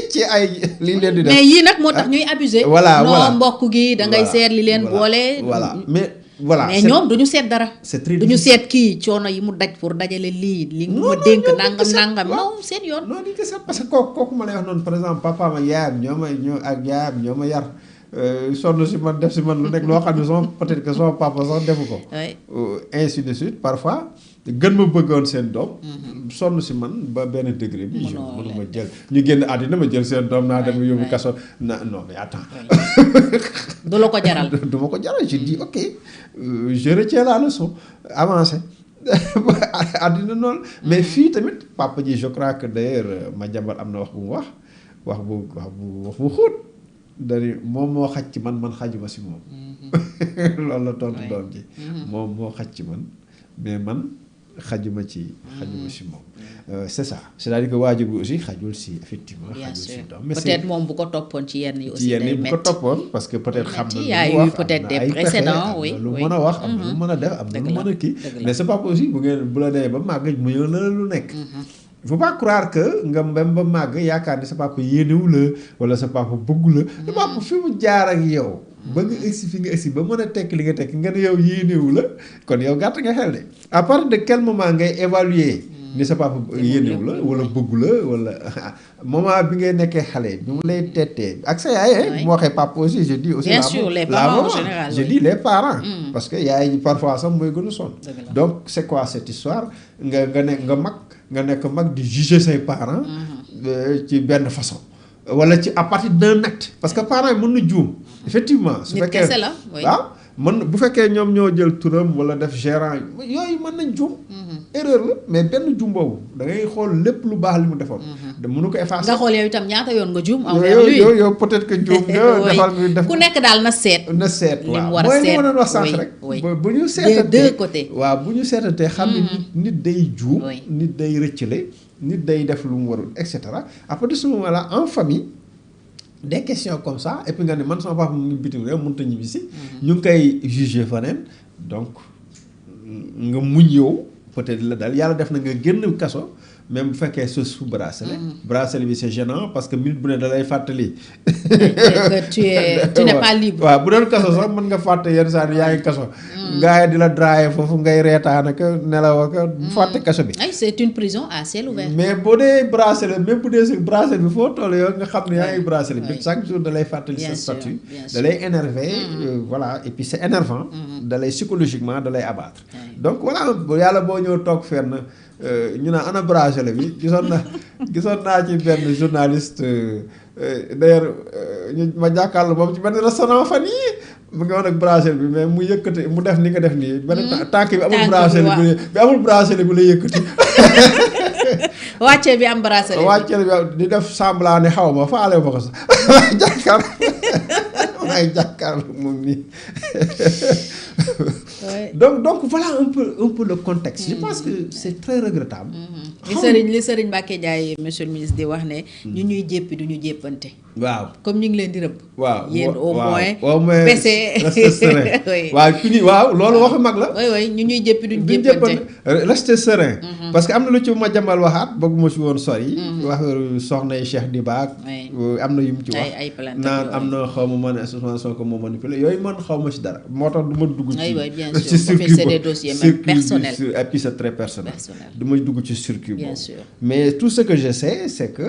ci ay li leen di def. mais yii nag moo tax ñuy abuser. voilà non mbokk gi da ngay seet li leen boole. voilà mais ñoom duñu seet dara. c'est très duñu seet kii coono yi mu daj pour dajale lii li nga ma dénk nangam non seen yoon. non di ko seet parce que kooku ma lay wax noonu par exemple papaam ak yaayam ñoo ma yar sonn si man def si man lu nekk loo xam ne sama peut-être que sama papa sax defu ko. ainsi de suite parfois gën ma bëggoon seen doom. sonn si man ba benn degré bi. mënuma jël ñu génn àddina ma jël seen doom naa dem yóbbu kaso non mais attends. du la ko jaral. du ma ko jaral je dis ok je retiens la leçon avancé àddina noonu. mais fii tamit papa ji je crois que d'ailleurs ma jabar am na wax bu mu wax bu xóot. dari moom moo xaj ci man xajuma si moom. loolu la tontu doom ji. moom moo xaj ci man mais man xajuma ci moom. c'est ça c'est-à-dire que waajur bi aussi xajul si effectivement. xajul si doom mais peut-être moom bu ko toppoon ci yenn yi aussi. ci yenn yi bu ko toppoon parce que peut-être xam na. y a eu peut-être des précédents oui lu mën a wax am na lu mën a def am na lu mën a kii. mais c'est pas aussi bu la demee ba màgg mu ñëw la lu nekk. il faut pas croire que nga dem ba màgg yaakaar ni sa papa yéenewu la wala sa papa bëggu la. sa papa fi mu jaar ak yow. ba nga egsi fi nga egsi ba mën a tekk li nga tekk nga ne yow yéenewu la kon yow gàtt nga xel de à partir de quel moment ngay évaluer ni sa papa yéenewu la wala bëggu la wala moment bi ngay nekkee xale bi mu lay tettee ak sa yaay moo waxee papa aussi je dis aussi bien sûr les parents en général je dis les parents parce que yaay parfois sax mooy gën a sonn donc c'est quoi cette histoire nga nekk mag di juger say parents ci benn façon wala ci à partir d'un acte parce que parents yi mën na juum effectivement su fekkee waaw mën bu fekkee ñoom ñoo jël turam wala def gérant yooyu mën nañ juum erreur la mais benn juum boobu da ngay xool lépp lu baax li mu defoon da mënu ko effacer nga xool yow itam ñaata yoon nga juum envers lui yow peut-être que juum nga defal nga def ku nekk daal na seet waaw mooy li ma doon wax sànq rek bu ñu seetatee des deux côtés waaw bu ñu seetatee xam ne nit day juum nit day rëccale nit day def lu mu warul et cetera à partir de ce moment-là en famille des questions comme ça et puis nga ne man sama papa mu ngi bitim réew mënut a ñibbi si ñu ngi koy juger faneen donc nga muñ yow peut-être la daal yàlla def na nga génn kaso même bu fekkee su bracelet bi c'est gênant parce que minute bu ne da lay fàttali que tu n'es pas libre waaw bu doon kaso sax mën nga fàtte yenn saa yi yaa ngi kaso gars yi di la draye foofu ngay reetaan ak nelaw ak fàtte kaso bi c'est une prison à ciel ouvert mais boo dee bracelet même bu dee si bracelet bi foo toll yow nga xam ne yaa ngi bracelet bi chaque jour da lay fàttali sa statut da lay énervé voilà et puis c'est énervant da lay psychologiquement da lay abattre donc voilà yàlla boo ñëw toog fenn ñu naan ana bracelet bi gisoon naa ci benn journaliste d'ailleurs ma jàkkaarloo moom ci benn restaurant fan yii mu ngi woon ak bracelet bi mais mu yëkkati mu def ni nga def nii benn tànk bi amul bracelet bi amul bracelet bi la yëkkati wàccee bi am bracelet bi di def semblant ne xaw ma faale ma ko sax jàkkaarloo moom nii donc voilà un peu le contexte. Je pense que c'est très regrettable. li Serigne Mbacké Ndiaye monsieur le ministre di wax ne ñu ñuy jéppi du ñu jéppante. waaw comme ñu ngi leen di rëbb. waaw yéen au moins. rester serein. waaw loolu waxu mag la. oui ñu ñuy jéppi du ñu jéppante. rester serein. parce que am na lu ci ma jàmbal waxaat bëgguma si woon sori. wax soxna yi Cheikh Diba. am na yu mu ci wax. ay plainte naan am na xaw ma man association ko moo manipulé yooyu man xaw ma si dara moo tax du ma dugg ci. bien sûr c'est des dossiers même personnels. Et puis c'est très personnel. du ma dugg ci circuit bien boobu. sûr mais tout ce que je sais c'est que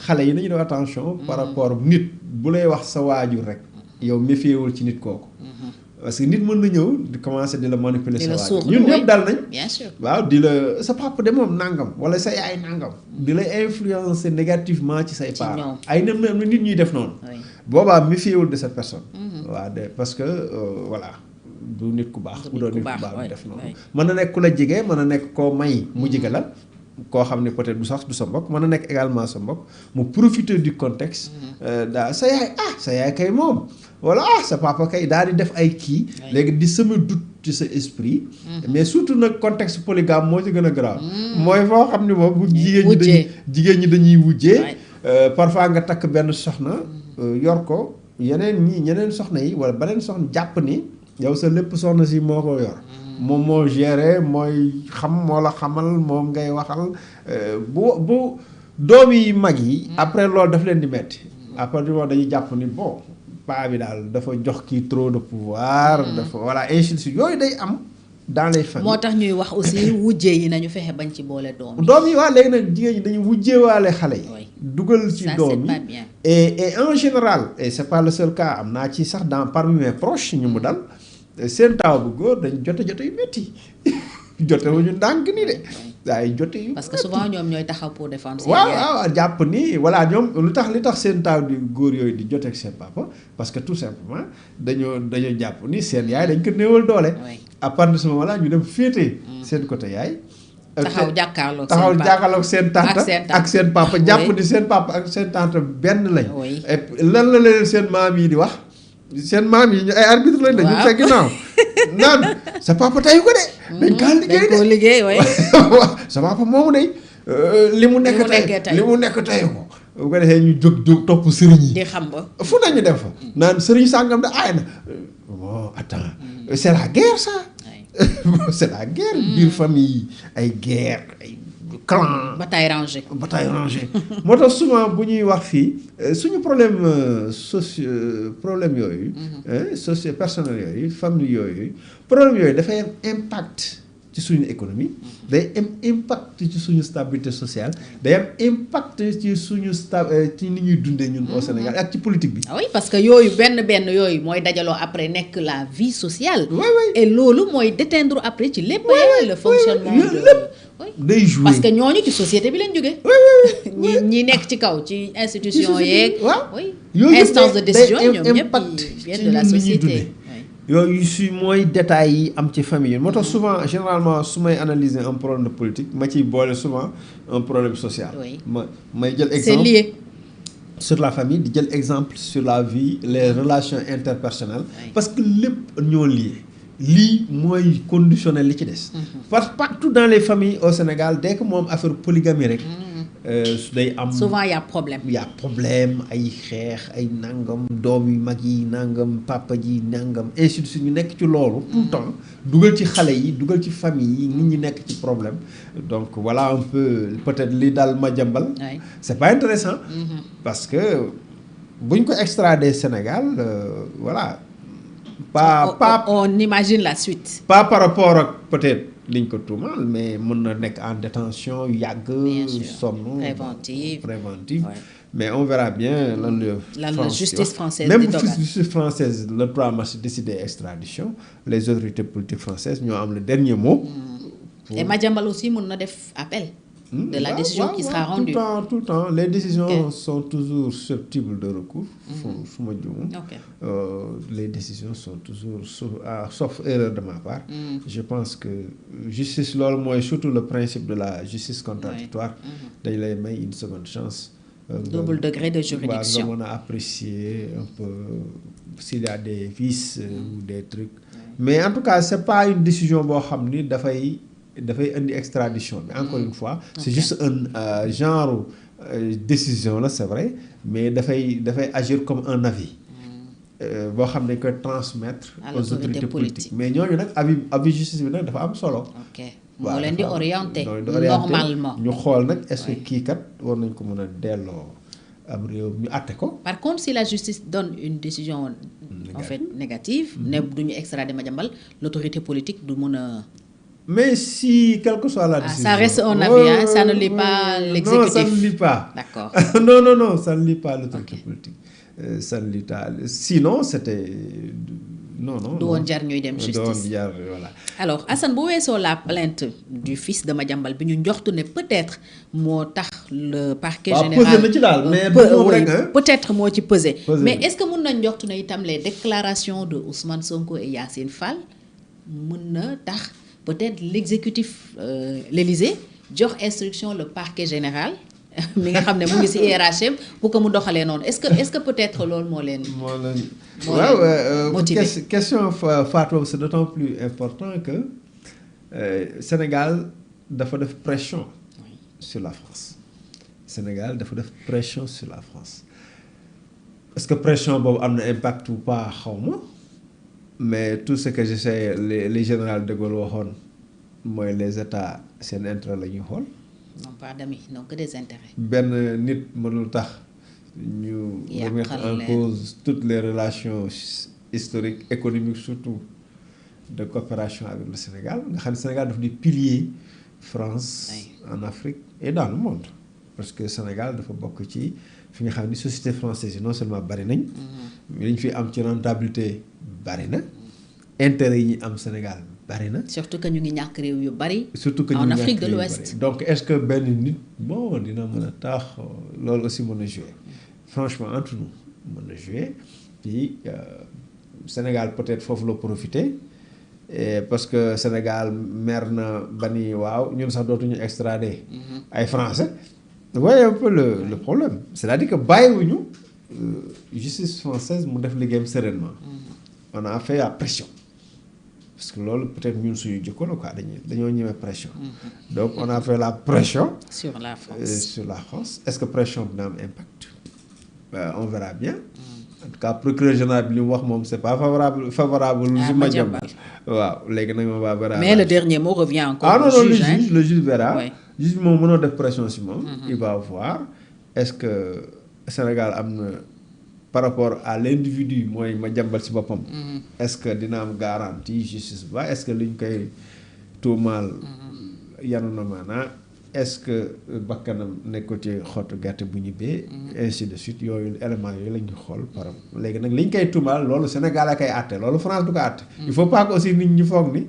xale yi nañu def attention. par rapport nit bu lay wax sa waajur rek. yow méfiewul ci nit kooku. parce que nit mën na ñëw di commencer di la manipuler sa waajur ñun ñëpp dal nañ. bien sûr waaw di la sa papa de moom nangam wala sa yaay nangam. di la influencer négativement ci say parents. ay na nit ñuy def noonu. boobaa méfiewul de cette personne. waaw parce que voilà du nit ku baax. bu doon nit ku baax du def noonu. mën na nekk ku la jege mën na nekk koo may mu jege la. koo xam ne peut-être du sax du sa mbokk mën na nekk également sa mbokk mu profiter du contexte. daa sa yaay kay moom. voilà sa papa kay daal di def ay kii. léegi di sama doute ci sa esprit. mais surtout nag contexte polygame moo ci gën a grave. mooy foo xam ne moom bu jigéen ñi dañuy wujjee. parfois nga takk benn soxna. yor ko ñeneen soxna yi wala beneen soxna jàpp ni yow sa lépp soxna si moo ko yor. moom moo géré mooy xam moo la xamal moom ngay waxal bu doom yi mag yi. après loolu daf leen di metti après loolu dañuy jàpp ni bon paa bi daal dafa jox kii trop de pouvoir. dafa voilà ainsi de suite yooyu day am dans les familles. moo tax ñuy wax aussi wujje yi nañu fexe bañ ci boole doom yi waa léegi nag jigéen ñi dañuy wujjewaale xale yi. dugal ci doom yi et en général et c'est pas le seul cas am naa ci sax parmi mes proches ñu mu dal. seen taaw bu góor dañ jote yu métti jote wu ñu ndànk ni de waaye jote yu parce que souvent ñoom ñooy taxaw pour défendre seen waaw jàpp ni voilà ñoom li tax seen taaw di góor yooyu di jote ak seen papa parce que tout simplement dañoo jàpp ni seen yaay dañ ko néewal doole à partir de ce moment là ñu dem féete seen côté yaay taxaw jàkkaarloog seen tante ak seen papa jàpp ni seen papa ak seen tante benn lañ et lan la leen seen maam yi di wax seen maam yi ñu ay arbitre lañ dañu sa ginnaaw naan sa papa tayu ko de dañ kaa liggéey waaw sa papa moomu de li mu nekk tayu ko bu ko defee ñu jóg topp sëriñ yi di xam ba fu nañu dem fa naan sëriñ sàngam da aay na bon attends c'est la guerre ça c'est la guerre biir famille ay guerre ay clan bataille rangée moo tax souvent bu ñuy wax fii suñu problème problème yooyu socio personnel yooyu famille yooyu problème yooyu dafay am impact ci suñu économie day am impact ci suñu stabilité sociale day am impact ci suñu ci ni ñuy dundee ñun au Sénégal ak ci politique bi. oui parce que yooyu benn yooyu mooy dajaloo après nekk la vie sociale. et loolu mooy déteindre après ci lépp. le fonctionnement day jouer parce que ñooñu ci société bi lañ jógee. ñi nekk ci kaw ci institution yeeg. instance de décision ñoom ñëpp viennent de la société. yooyu si mooy détails yi am ci famille yi moo tax souvent généralement su may analyser un problème de politique ma ciy boole souvent un problème social. may jël exemple c'est lié. sur la famille di jël exemple sur la vie les relations interpersonnelles. parce que lépp ñoo lié. lii mooy conditionnel li ci des. parce que partout dans les familles au Sénégal dès que moom affaire polygamie rek. day am souvent y a problème. ay xeex ay nangam doom yu mag yi nangam papa ji nangam ainsi de suite ñu nekk ci loolu. tout le temps dugal ci xale yi dugal ci famille yi nit ñi nekk ci problème. donc voilà un peu peut-être li daal Madiambal. c'est pas intéressant parce que buñ ko extrader Sénégal voilà. on imagine la suite. pas par rapport ak peut-être liñ ko tuumal mais mën na nekk en détention yàgg. sonn préventive. mais on verra bien la justice française même justice française le 3 mars décidé extradition les autorités politiques françaises ñoo am le dernier mot. et Madiambal aussi mën na def appel. de la décision qui sera rendue. Tout le temps. Les décisions sont toujours susceptibles de recours. Les décisions sont toujours, sauf erreur de ma part. Je pense que justice, moi, surtout le principe de la justice contradictoire, dañ lay may une seconde chance. Double degré de juridiction. On a apprécié un peu s'il y a des vices ou des trucs. Mais en tout cas, c'est pas une décision boo xam ni dafay indi extradition bi encore une fois c'est juste un genre décision là c'est vrai mais dafay agir comme un avis boo xam ne dañ koy transmettre aux autorités politiques mais ñooñu nag avis justice bi nag dafa am solo. moo leen di orienter normalement ñu xool nag est-ce que kii kat war nañ ko mën a delloo am réew ñu àtte ko. par contre si la justice donne une décision en fait négative ne duñu extrader Madiambal l'autorité politique du mën a. Mais si, quelle que soit la décision... ça reste un avis, ça ne lit pas l'exécutif. Non, ça ne lit pas. D'accord. non, ça ne lit pas l'autorité politique. Ça ne lit pas. Sinon, c'était non du woon jar ñuy dem justice voilà. alors Assane bu weesoo la plainte du fils de Madiambal bi ñu njoxtu ne peut-être moo tax le parquet général pesé na ci daal mais peut-être moo ci pesé mais est-ce que mën nañ njoxtu ne itam les déclarations de Ousmane Sonko et Yacine Fall mën na tax peut-être l'exécutif l'Élysée jox instruction le parquet général mi nga xam ne mu ngi ci hiérarchie pour que mu doxalee noonu est-ce que peut-être loolu moo leen motivé question Fatou, c'est d'autant plus important que Sénégal dafa def pression sur la France. Sénégal dafa def pression sur la France. Est-ce que pression boobu am na impact ou pas xawma mais tout ce que je sais les général de Gaulle waxoon mooy les états seen intérêt la ñuy xool. non pas d'amis non que des intérêts. benn nit mënul tax ñu remettre en cause toutes les relations historiques économiques surtout de coopération avec le Sénégal nga xam ne Sénégal daf di pilier France en Afrique et dans le monde parce que Sénégal dafa bokk ci fi nga xam ni société française yi non seulement bari nañ li ñu fi am ci rentabilité bari na intérêt yi ñu am Sénégal bari na. surtout que ñu ngi ñàkk réew yu bari. surtout que ñu en Afrique de l'Ouest. donc est-ce que benn nit bon dina mën a tax loolu aussi mën a jouer franchement entre nous mën a jouer puis Sénégal peut-être foofu la profiter parce que Sénégal mer na ba ni waaw ñun sax dootuñu extrader ay français. Vous voyez un peu le problème c'est-à-dire que bàyyiwuñu justice française mu def liggéeyam sereinement. On a fait la pression. Parce que loolu peut-être ñun suñu jikko la quoi dañoo ñëwee pression. Donc on a fait la pression. sur la France sur la France est-ce que pression bi na am impact. On verra bien. En tout cas procureur général bi li mu wax moom c'est pas favorable. à Madiambal waaw léegi nag moom verra. mais le dernier mot revient encore non au juge le juge verra. Oui. Juge bi moom mënoo def pression si moom. Il va voir est-ce que Sénégal am na. Par rapport à l'individu mooy Madiambal ci boppam. Est-ce que dina am garantie justice ba est-ce que liñ koy tuumaal yanu na maanaa est-ce que bakkanam nekk ci xottu gerte bu ñibbee. ainsi de suite yooyu éléments yooyu la ñu xool par rapport léegi nag liñ koy tuumaal loolu Sénégal a koy àtte loolu France du ko àtte. il faut pas que aussi nit ñi foog ni.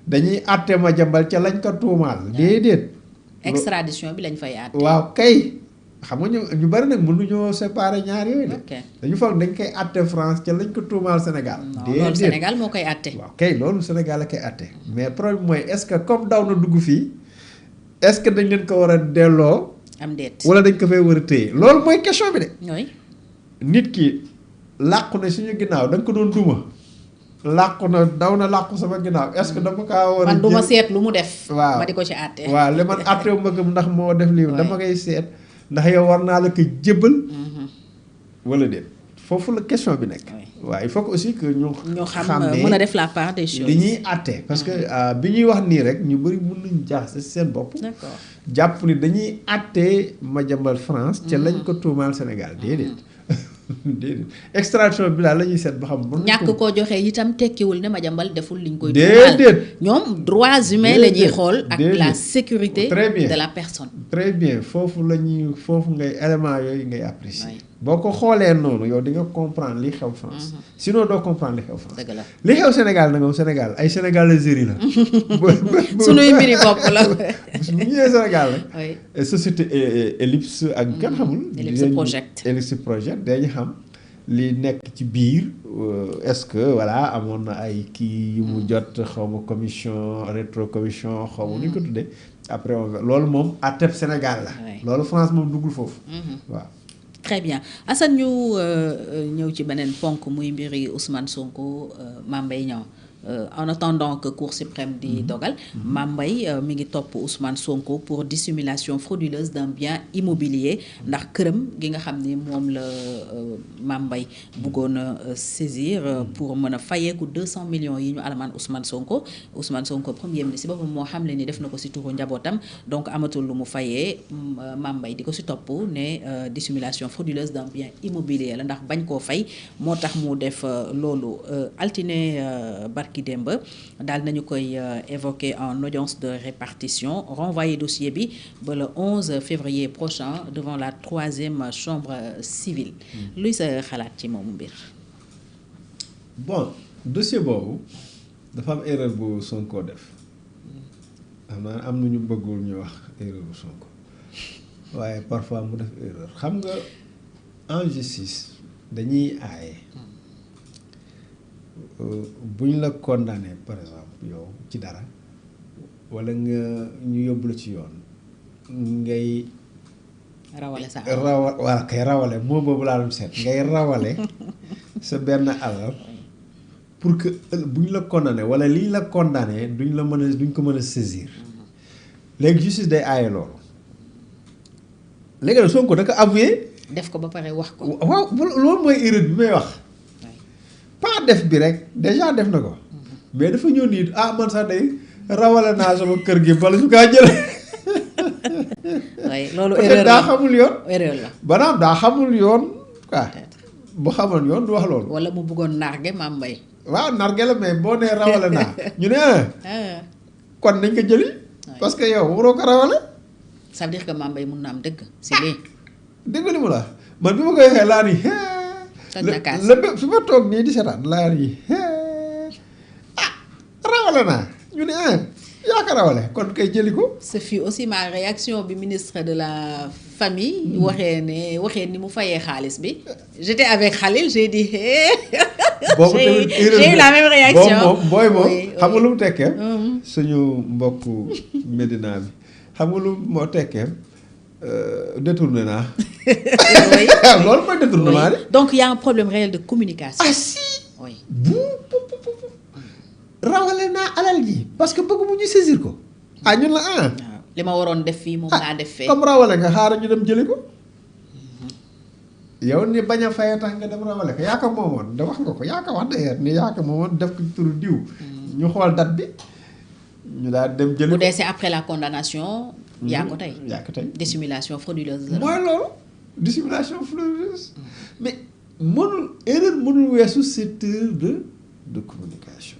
dañuy àtte Madiambal ca lañ ko tuumaal. déedéet. extradition bi lañ fay àtte. waaw kay. xam nga ñu bari nag mënuñoo séparer ñaar yooyu de. dañu foog dañ koy àtte France ca lañ ko tuumaal Sénégal. loolu Sénégal moo koy àtte. waaw kay loolu Sénégal la koy àtte mais problème mooy est-ce que comme daw na dugg fii est-ce que dañ leen ko war a delloo. am déet wala dañ ko fay war a téye loolu mooy question bi de. oui. nit ki làqu na suñu ginnaaw da nga ko doon duma. làqu na daw na làqu sama ginnaaw est-ce que dama kaa war a. man du ma seet lu mu def. waaw ma di ko ci àtte. waaw li man àttewu ma ko ndax moo def lii dama koy seet. ndax yow war naa la ko jébbal. wala déet foofu la question bi nekk. waaw il faut que aussi que ñu xam mën a def la part des choses. li ñuy àtte parce que bi ñuy wax nii rek ñu bëri mën nañu jaaxase seen bopp. d'accord jàpp ni dañuy àtte Madiambal France. ca lañ ko tuumaal Sénégal déedéet. déedéet extradition bi daal la ñuy seet ba xam. ñàkk koo joxe itam tekkiwul ne Madiambal deful liñ koy. déedéet ñoom droits humains la ñuy xool. ak la sécurité très bien de la personne. très bien foofu la ñuy foofu ngay élément yooyu ngay apprécier. boo ko xoolee noonu yow di nga comprendre li xew France. sinon doo comprendre li xew France. dëgg la li xew Sénégal nag moom Sénégal ay sénégalaiserie la. sunuy mbiri bopp la. bu ñëwee Sénégal nag. société Ellipse ak kenn xamul. Ellipse Project dañu xam li nekk ci biir est-ce que voilà amoon na ay kii yu mu jot xaw ma commission rétro commission xaw ma nu ñu ko tuddee après loolu moom àtteb Sénégal la. loolu France moom duggul foofu. waaw. très bien Assane ñu ñëw ci beneen ponk muy mbiri Ousmane Sonko Mame Mbaye Niang en attendant que Cour suprême di dogal Mame Mbaye mi ngi topp Ousmane Sonko pour dissimulation frauduleuse d'un bien immobilier ndax këram gi nga xam ni moom la Mame Mbaye bëggoon a saisir pour mën a fayeeku 200 millions yi ñu alamaan Ousmane Sonko premier ministre boppam moo xam le ni def na ko si turu njabootam donc amatul lu mu fayee Mame Mbaye di ko si topp ne dissimulation frauduleuse d'un bien immobilier la ndax bañ koo fay moo tax mu def loolu altine barki démb daal nañu koy évoquer en audience de répartition renvoyer dossier bi ba le 11 février prochain devant la 3e chambre civile luy sa xalaat ci moomu mbir. bon dossier boobu dafa am erreur bu Sonko def xam naa am na ñu bëggul ñu wax erreur bu Sonko waaye parfois mu def erreur xam nga en justice dañuy aaye buñ la condamné par exemple yow ci dara walla nga ñu yóbbu la ci yoon ngay rawale sa walla kay rawale moo boobu laa doon seet ngay rawale sa benn alal pour que bu ñu la condamné walla liñ la condamné duñ ko mën a saisir léegi justice day aaye loolu léegi nag Sonko da ko avoué def ko ba pare wax ko. waaw loolu mooy erreur bi may wax pas def bi rek déjà def na ko mais dafa ñëw nii man sax day rawale naa sama kër gi bala su kaa jële waaye loolu erreur la daa xamul yoon. erreur la banaam daa xamul yoon quoi bu xamoon yoon du wax loolu. wala mu bëggoon narge Mame Mbaye. waaw narge la mais boo nee rawale naa ñu ne kon nañ ko jëli. parce que yow waroo ko rawale. ça veut dire que Mame Mbaye mun na am dëgg si lii. dëgg li mu la man bi ma koy waxee laa nii. toj na kaas fi ma toog nii di seetaan laa nii rawale naa ñu ne yaa ko rawale kon kay jëli ko. ce fut aussi ma réaction bi ministre de la famille. waxee ni mu fayee xaalis bi. j'étais avec Khalil j'ai dit boobu tamit j'ai eu la même réaction. boobu moom xam nga lu mu tekkee. suñu mbokku Medina bi xam nga lu moo tekkee détourné naa. loolu mooy détournement bi. donc il y a un problème réel de communication. ah si. oui rawale naa alal ji parce que bëgg mu ñu saisir ko. ñun la waaw li ma waroon def fii moom laa def fee. comme rawale nga xaaral ñu dem jëli ko. yow ni bañ a fay tax nga dem rawale ko yaa ko moomoon da wax nga ko yaa ko wax d'ailleurs ni yaa ko moomoon def ko turu diw. ñu xool date bi ñu daal dem jëli ko. bu dee c'est après la condamnation. yaa ko tey dissimulation frauduleuse. mooy loolu dissimulation frauduleuse. mais mënul weesu cette heure de communication.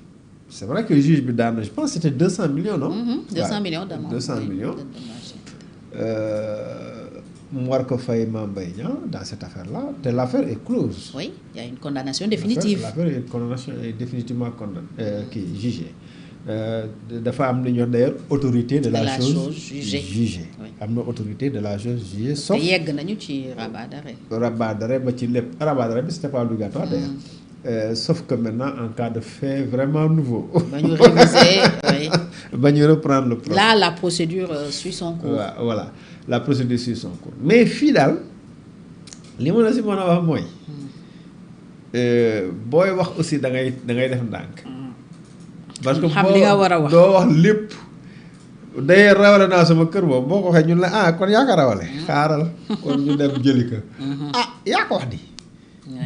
c'est vrai que juge bi daan na je pense c'était 200 millions non. 200 millions d'amende. 200 millions. mu war ko fay Mame Mbaye Niang dans cette affaire-là te l'affaire est close. oui il y a une condamnation définitive. l'affaire est définitivement jugée. dafa am lu ñuy wax d'ailleurs autorité de la chose jugée. am na autorité de la chose jugée sauf. te yegg nañu ci rabat d'arrêt. rabat d'arrêt ba ci lépp rabat d'arrêt bi c'était pas obligatoire d'ailleurs. Sauf que maintenant en cas de fait vraiment nouveau. ba ñu réviser oui. ba ñu reprendre le procès. là la procédure suit son cours. voilà la procédure suit son cours mais fii daal li ma la si mën a wax mooy. booy wax aussi da ngay def ndànk. parce que xam li nga war a wax doo wax lépp. day rawale naa sama kër boobu boo ko waxee ñun la kon yaa ko rawale. xaaral kon ñu dem jëli ko. yaa ko wax di.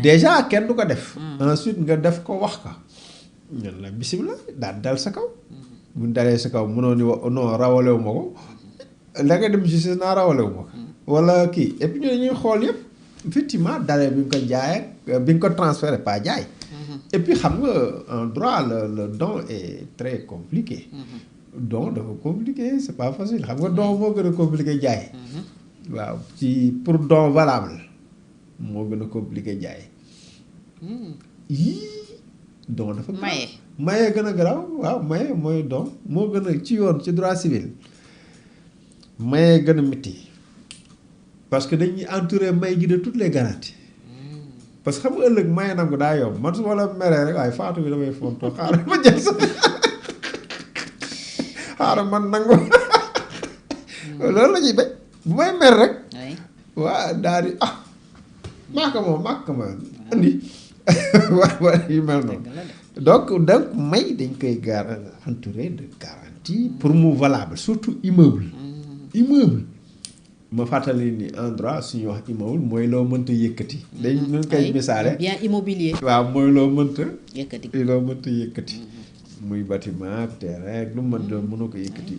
déjà kenn du ko def. ensuite nga def ko wax ko. ñun la bisimilah daal dal sa kaw. bu ñu dalee sa kaw mënoo ni non rawalewu ma ko. la nga dem justice naa rawalewu ma ko. wala kii et puis ñu dañuy xool yëpp. effectivement dalee bi nga ko jaayee bi nga ko transféré pas jaay. et puis xam nga en droit le don est très compliqué. don dafa compliqué c'est pas facile xam nga don moo gën a compliqué jaay. waaw ci pour don valable moo gën a compliqué jaay. yii don dafa. maye gën a garaaw waaw maye mooy don moo gën a ci yoon ci droit civil maye gën a métti parce que dañuy entourer may gi de toutes les garanties. parce que xam nga ëllëg maye nangu daa yomb man su ma la meree rek waaye faatu bi damay fontoo xaaral ma jël sa xaaral man nangu loolu la ñuy bañ bu may mer rek. waa daal di maa ko moom andi waa yu mel noonu. donc may dañ koy entourer de garantie pour mu valable surtout immeuble. ma fàttali ni en droit suñu wax immeuble mooy loo mënta yëkkati. dañ ñu koy misaale bien immobilier. waaw mooy loo mënta. yëkkati muy bâtiment terrain lu mën doon mënoo ko yëkkati.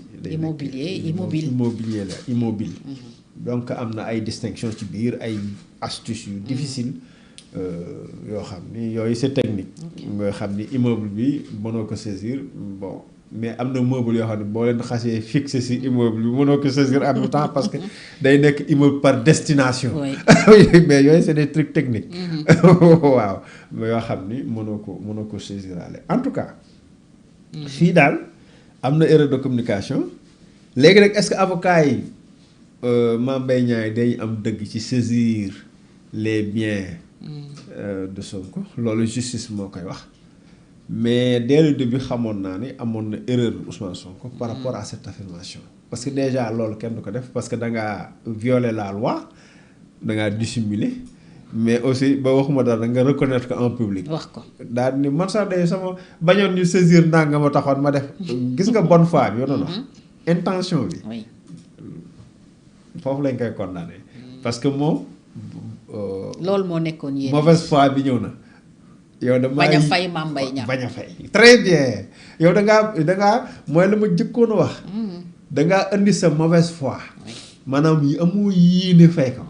immobile. donc am na ay distinction ci biir ay astuces yu difficile yoo xam ni yooyu c'est technique. nga xam ni immeuble bi mënoo ko saisir bon mais am na meuble yoo xam ne boo leen xasee fixé si immeuble bi mënoo ko saisir en même temps parce que day nekk immeuble par destination. mais yooyu c'est des trucs techniques. waaw mais yoo xam ni mënoo ko saisiraale en tout cas. fii daal am na erreur de communication. léegi nag est-ce que avocat yi Mame Mbaye Niang day am dëgg ci saisir les biens de Sonko loolu justice moo koy wax. mais dès le début xamoon naa ni amoon na erreur Ousmane Sonko par rapport à cette affirmation parce que déjà loolu kenn du ko def parce que da ngaa violer la loi da ngaa dissimuler mais aussi ba waxuma dara da nga reconnaître ko en public. wax ko daal ni man sax de sama bañoon ñu saisir ndànk ma taxoon ma def gis nga bonne foi bi yow wax intention bi. oui foofu lañ koy condamné. parce que moom. loolu moo nekkoon yéen mauvaise foi bi ñëw na. yow da bañ a fay Mame Mbaye Niang bañ a fay très bien yow da ngaa mooy la ma jëkkoon a wax. da ngaa indi sa mauvaise foi. maanaam yi amoo yéene fay ko.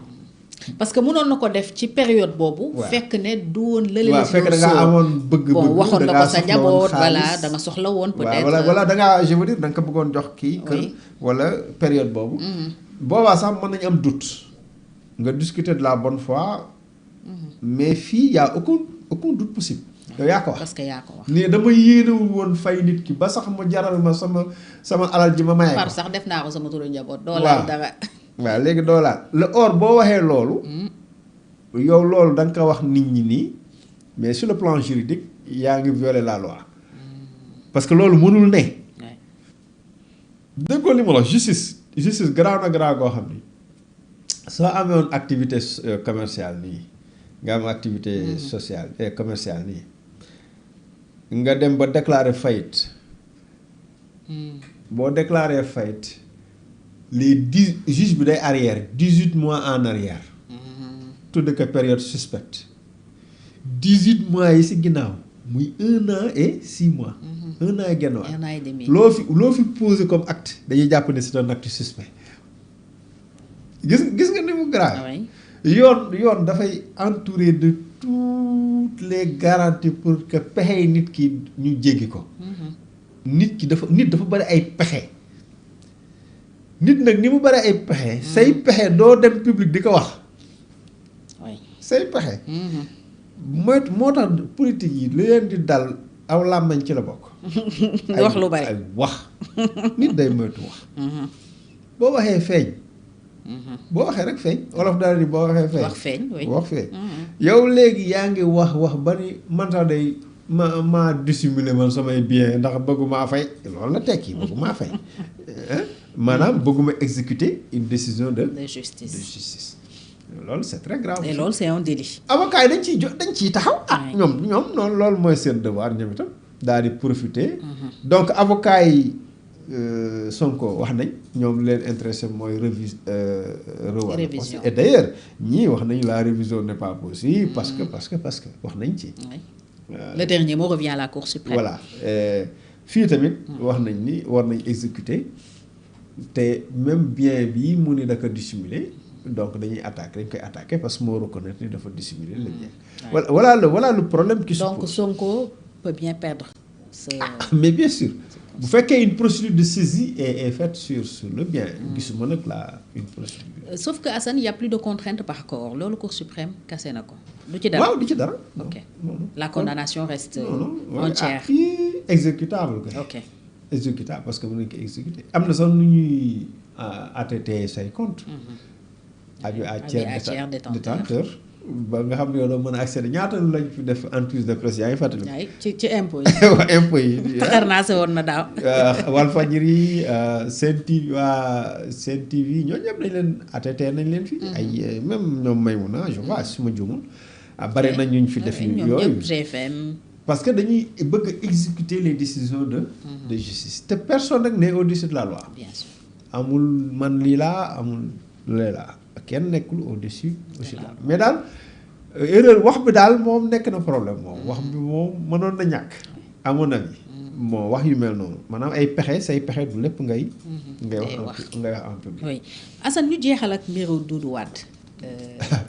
parce que mënoon na ko def ci période boobu. fekk ne du woon lële la. waaw fekk da ngaa amoon bëgg-bëgg. bon waxoon na ko sa njaboot voilà da nga soxla woon. peut-être voilà da ngaa je veux dire da nga ko bëggoon jox kii. wala période boobu. boobaa sax mën nañu am doute. nga discuter de la bonne foi. mais fii y a aucun doute possible. yow yaa ko wax parce que yaa ko wax. nii dama yéenewul woon fay nit ki ba sax ma jaral ma sama alal ji ma maye ko. par sax def naa ko sama turu njaboot. doo laal dara. waaw léegi doo laal le or boo waxee loolu. yow loolu da nga ko wax nit ñi nii mais sur le plan juridique yaa ngi violer la loi. parce que loolu mënul ne. déggoo li ma la justice garaaw na garaaw goo xam ni soo amee woon activité commerciale nii. nga am activité sociale et commerciale nii nga dem ba déclarer faillite boo déclarer faillite les 10 juge bi day arrière 18 mois en arrière tudde ko période suspecte 18 mois yi si ginnaaw muy 1 an et 6 mois 1 an et genn wàll loo fi posé comme acte dañuy jàpp ne c'est un acte suspect gis nga ni mu grave yoon dafay entouré de toutes les garanties pour que pexe nit ki ñu jéggi ko. nit dafa bari ay pexe. nit nag ni mu bari ay pexe. say pexe doo dem public di ko wax. say pexe. moo tax politique yi li leen di dal aw làmmañ ci la bokk. wax lu bari ay wax nit day moytu wax. boo waxee feeñ. boo waxee rek feeñ wolof daal di boo waxee feeñ. wax feeñ yow léegi yaa ngi wax ba ni man sax day ma dissimuler man samay bien ndax bëgguma fay loolu la tekki bëgguma fay maanaam bëgguma exécuter une décision de justice loolu c'est très grave. et loolu c'est un délit. avocat yi dañ ciy taxaw. ñoom noonu loolu mooy seen devoir ñoom itam daal di profiter. donc avocat yi. Sonko wax nañ ñoom leen intéressé mooy révision et d'ailleurs ñii wax nañ la révision n'est pas possible parce que wax nañ ci. le dernier mot revient à la Cour suprême. voilà fii tamit wax nañ ni war nañ exécuter te même bien bi mu ni da ko dissimuler donc dañ koy attaquer parce que moo reconnaître ni dafa dissimuler le bien. voilà le problème qui se pose. donc Sonko peut bien perdre. mais bien sûr. bu fekkee une procédure de saisie est faite sur le bien. gisuma nag une procédure. sauf que Assane y a plus de contraintes par corps loolu Cour suprême kase na ko. du ci dara waaw du ci dara. ok la condamnation reste entière. exécutable. ok exécutable parce que mën nañu ko exécuter. am na sax nu ñuy ATT say compte. avis à tiers détenteur. ba nga xam ne yow doo mën a accéder ñaata lañ fi def entreprise de presse yaa ngi fàttali. ci impôt yi. waaw impôt yi. taxar naa se woon na daaw. Walfadjri Sen TV ñooñu ñëpp dañ leen ATT nañ leen fi. ay même ñoom Maïmouna je vois su ma juumul. bari nañ ñu fi def yooyu GFM. parce que dañuy bëgg a exécuter les décisions de justice te personne nag n'est au-dessus de la loi. bien sûr amul man lii laa amul lee laa. kenn nekkul au-dessus aussi daal mais daal erreur wax bi daal moom nekk na problème moom wax bi moom mënoon na ñàkk à mon avis bon wax yu mel noonu maanaam ay pexe say pexe du lépp ngay wax en public. oui Assane ñu jeexal ak mbiru Doudou Wade.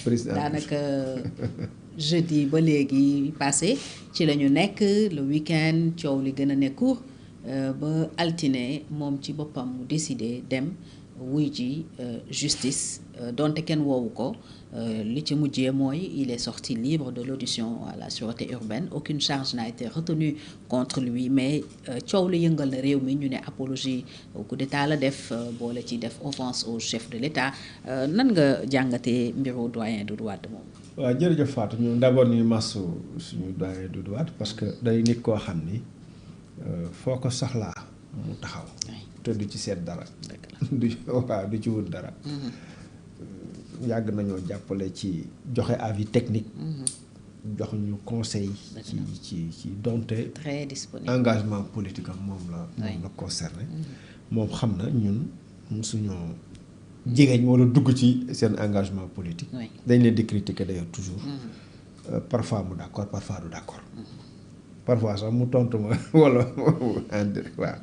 président daanaka jeudi ba léegi passé ci la ñu nekk le week-end coow li gën a nekku ba altine moom ci boppam mu décidé dem wuy ji justice donte kenn woowu ko li ci mujjee mooy il est sorti libre de l'audition à la sûreté urbaine aucune charge n'a été retenue contre lui mais coow lu yëngal na réew mi ñu ne apologie au coup d'état la def boole ci def offense au chef de l'État nan nga jàngatee mbiru doyen Doudou Wade moom. waaw jërëjëf Fatou ñun d'abord ñuy masu suñu doyen Doudou Wade parce que day nit koo xam ni foo ko soxlaa mu taxaw. te du ci seet dara. du ci wut dara. yàgg nañoo jàppale ci joxe avis technique. jox ñu conseil. ci donte. très disponible engagement politique am moom la concerné. moom xam na ñun suñoo jigéen ñi wala dugg ci seen engagement politique. dañ leen di critiquer d'ailleurs toujours. parfois mu d'accord parfois du d'accord. parfois sax mu tontu ma wala waaw.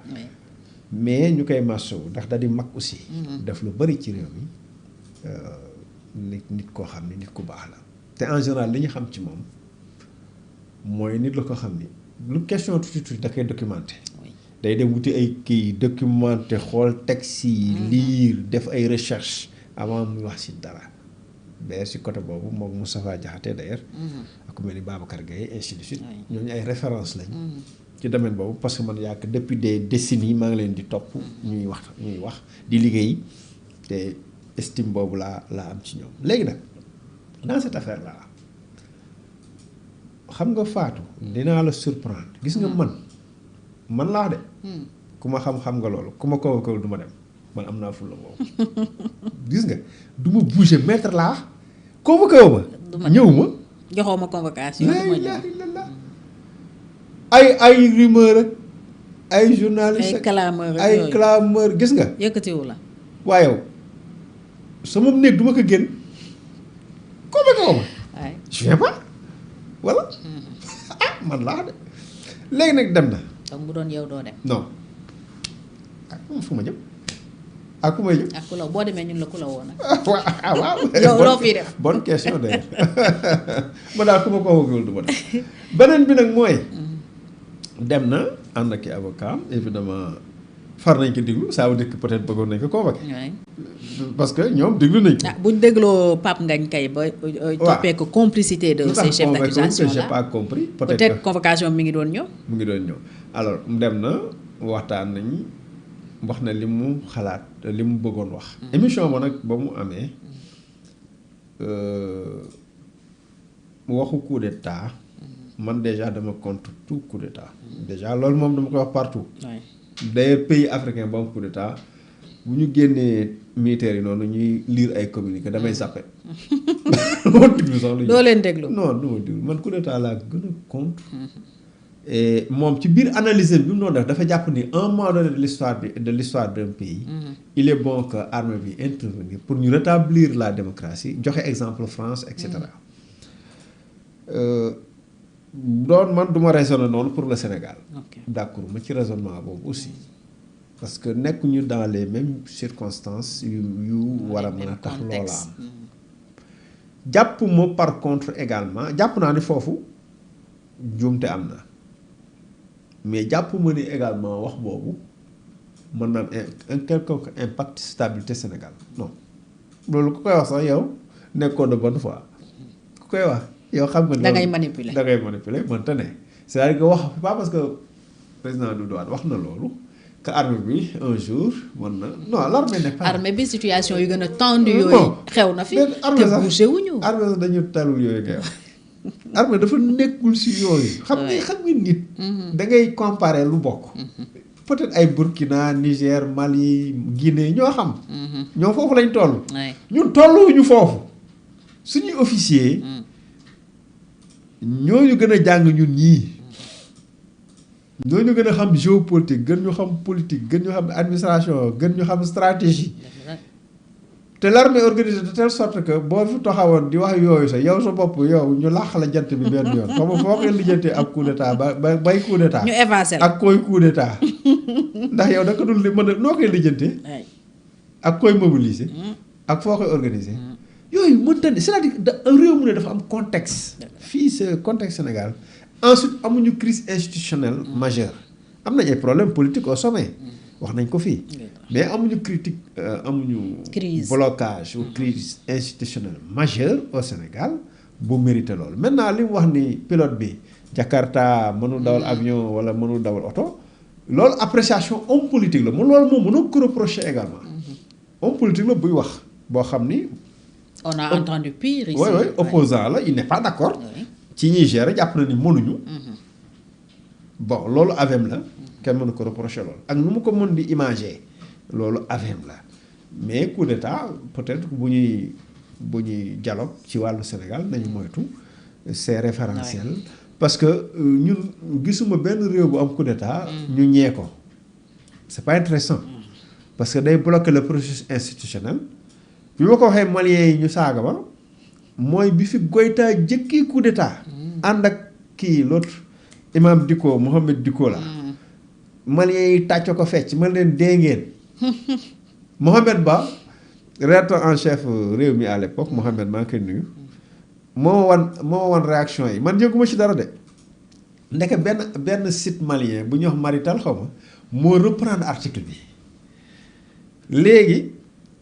mais ñu koy masawu ndax da di mag aussi. def lu bari ci réew mi nit koo xam ni nit ku baax la. te en général li ñu xam ci moom mooy nit la ko xam ni lu question tuuti da koy documenté. day dem wuti ay kii documenté xool texte yi lire def ay recherche avant muy wax ci dara. d'ailleurs ci côté boobu moom Moustapha Diakhaté d'ailleurs. ak ku mel ni Babacar Gueye ainsi de suite. ñooñu ay référence lañ. ci domaine boobu parce que man yàgg depuis des décennies maa ngi leen di topp ñuy wax di liggéey te estime boobu laa am ci ñoom léegi nag dans cette affaire là xam nga Fatou dinaa la surprendre gis nga man laa de ku ma xam nga loolu ku ma convoqué du ma dem man am naa fulla boobu gis nga du ma bouger maître laa convoqué wu ma ñëw ma joxoo ma convocation ay rumeur ak ay journaliste ay clameur gis nga yëkkatiwu la waaye yow sama néeg du ma ko génn convoqué wu ma je viens pas voilà man laa de léegi nag dem na donc bu doon yow doo dem non ak fu ma jëm ak ku may jëm ak ku la boo demee ñun la ku la woo nag waaw yow loo fii def bonne question d'ailleurs ma daal ku ma convoqué du ma dem beneen bi nag mooy dem na ànd ak i avocat évidemment far nañ ko déglu ça veut dire que peut-être bëggoon nañ ko convoqué parce que ñoom déglu nañ ko buñ dégloo Pape Ngagne Kaye ba toppee ko complicité de ces chefs d'accusation là j'ai pas compris peut-être convocation mi ngi doon ñëw alors dem na waxtaan nañ wax na li mu xalaat li mu bëggoon wax émission ba nag ba mu amee waxu coup d'état man déjà dama contre tout coup d'état déjà loolu moom dama koy wax partout d'ailleurs pays africain ba am coup d'état bu ñu génnee militaires yi noonu ñuy lire ay communiqué damay zappé moo déglu sax lu doo leen déglu non du ma déglu man coup d'état laa gën a contre et moom ci biir analyse bi mu doon def dafa jàpp ni un moment donné de l'histoire d'un pays il est bon que armée bi intervenir pour ñu rétablir la démocratie joxe exemple France et cetera doon man du ma raisonner noonu pour le Sénégal d'accord ma ci raisonnement boobu aussi parce que nekkuñu dans les mêmes circonstances yu war a mën a tax loola am jàpp ma par contre également jàpp naa ni foofu njuumte am na mais jàpp ma ni également wax boobu mën na am un quelconque impact stabilité Sénégal non loolu ku koy wax sax yow nekkoon de bonne foi ku koy wax yow xam nga. da ngay manipuler mënta ne c'est-à-dire que wax pas parce que président Doudou Wade wax na loolu que armée bi un jour mën na non l'armée n'est pas. armée bi situation yu gën a tendu yooyu. xew na fi te bougé wuñu. armée sax dañu talul yooyu ngay wax armée dafa nekkul si yooyu. xam nga nit. da ngay comparer lu bokk. peut-être ay Burkina Niger Mali Guinée ñoo xam. ñoo foofu lañ toll. ñun tolluwuñu foofu suñuy officier. ñooñu gën a jàng ñun ñii ñooñu gën a xam géopolitique gën ñu xam politique gën ñu xam administration gën ñu xam stratégie te l'armée organisée de telle sorte que boo fi taxawoon di wax yooyu sax yow sa bopp yow ñu làq la jant bi benn yoon xam nga foo koy lijjantee ab coup d'état ba bay coup d'état ñu évacué ak koy coup d'état ndax yow da ko dul mën a noo koy lijjantee ak koy mobiliser ak foo koy organiser yooyu mënta ne c'est-à-dire réew mu ne dafa am contexte fii c'est contexte Sénégal ensuite amuñu crise institutionnelle majeure am nañ ay problèmes politiques au sommet wax nañ ko fii mais amuñu critique amuñu blocage ou crise institutionnelle majeure au Sénégal bu mérité loolu maintenant li mu wax ni pilote bi Jakarta mënul dawal avion wala mënul dawal oto loolu appréciation homme politique la mu loolu moom mënoo ko reprocher également homme politique la buy wax boo xam ni on a entendu pire ici. oui opposant la il n'est pas d'accord ci ñuy gérer jàpp na ni mënuñu bon loolu avem la kenn mënu ko reprocher loolu ak nu mu ko mën di imager loolu avem la mais coup d'état peut-être bu ñuy dialogue ci wàllu Sénégal nañu moytu c'est référentiel parce que ñun gisuma benn réew bu am coup d'état ñu ñee ko c'est pas intéressant parce que day bloquer le processus institutionnel bi ma ko waxee Maliens yi ñu saaga ba mooy bi fi Goïta jëkki coup d'état ànd ak kii l'autre imam Dicko Mohamed Dicko la Maliens yi tàcco ko fecc man leen dee ngeen Mohamed Ba rédacteur en chef réew mi à l'époque Mohamed maa ngi koy nuyu moo wan réaction yi man yëguma ci dara de ndeke benn site malien bu ñuy wax Marital xaw ma moo reprendre article bi léegi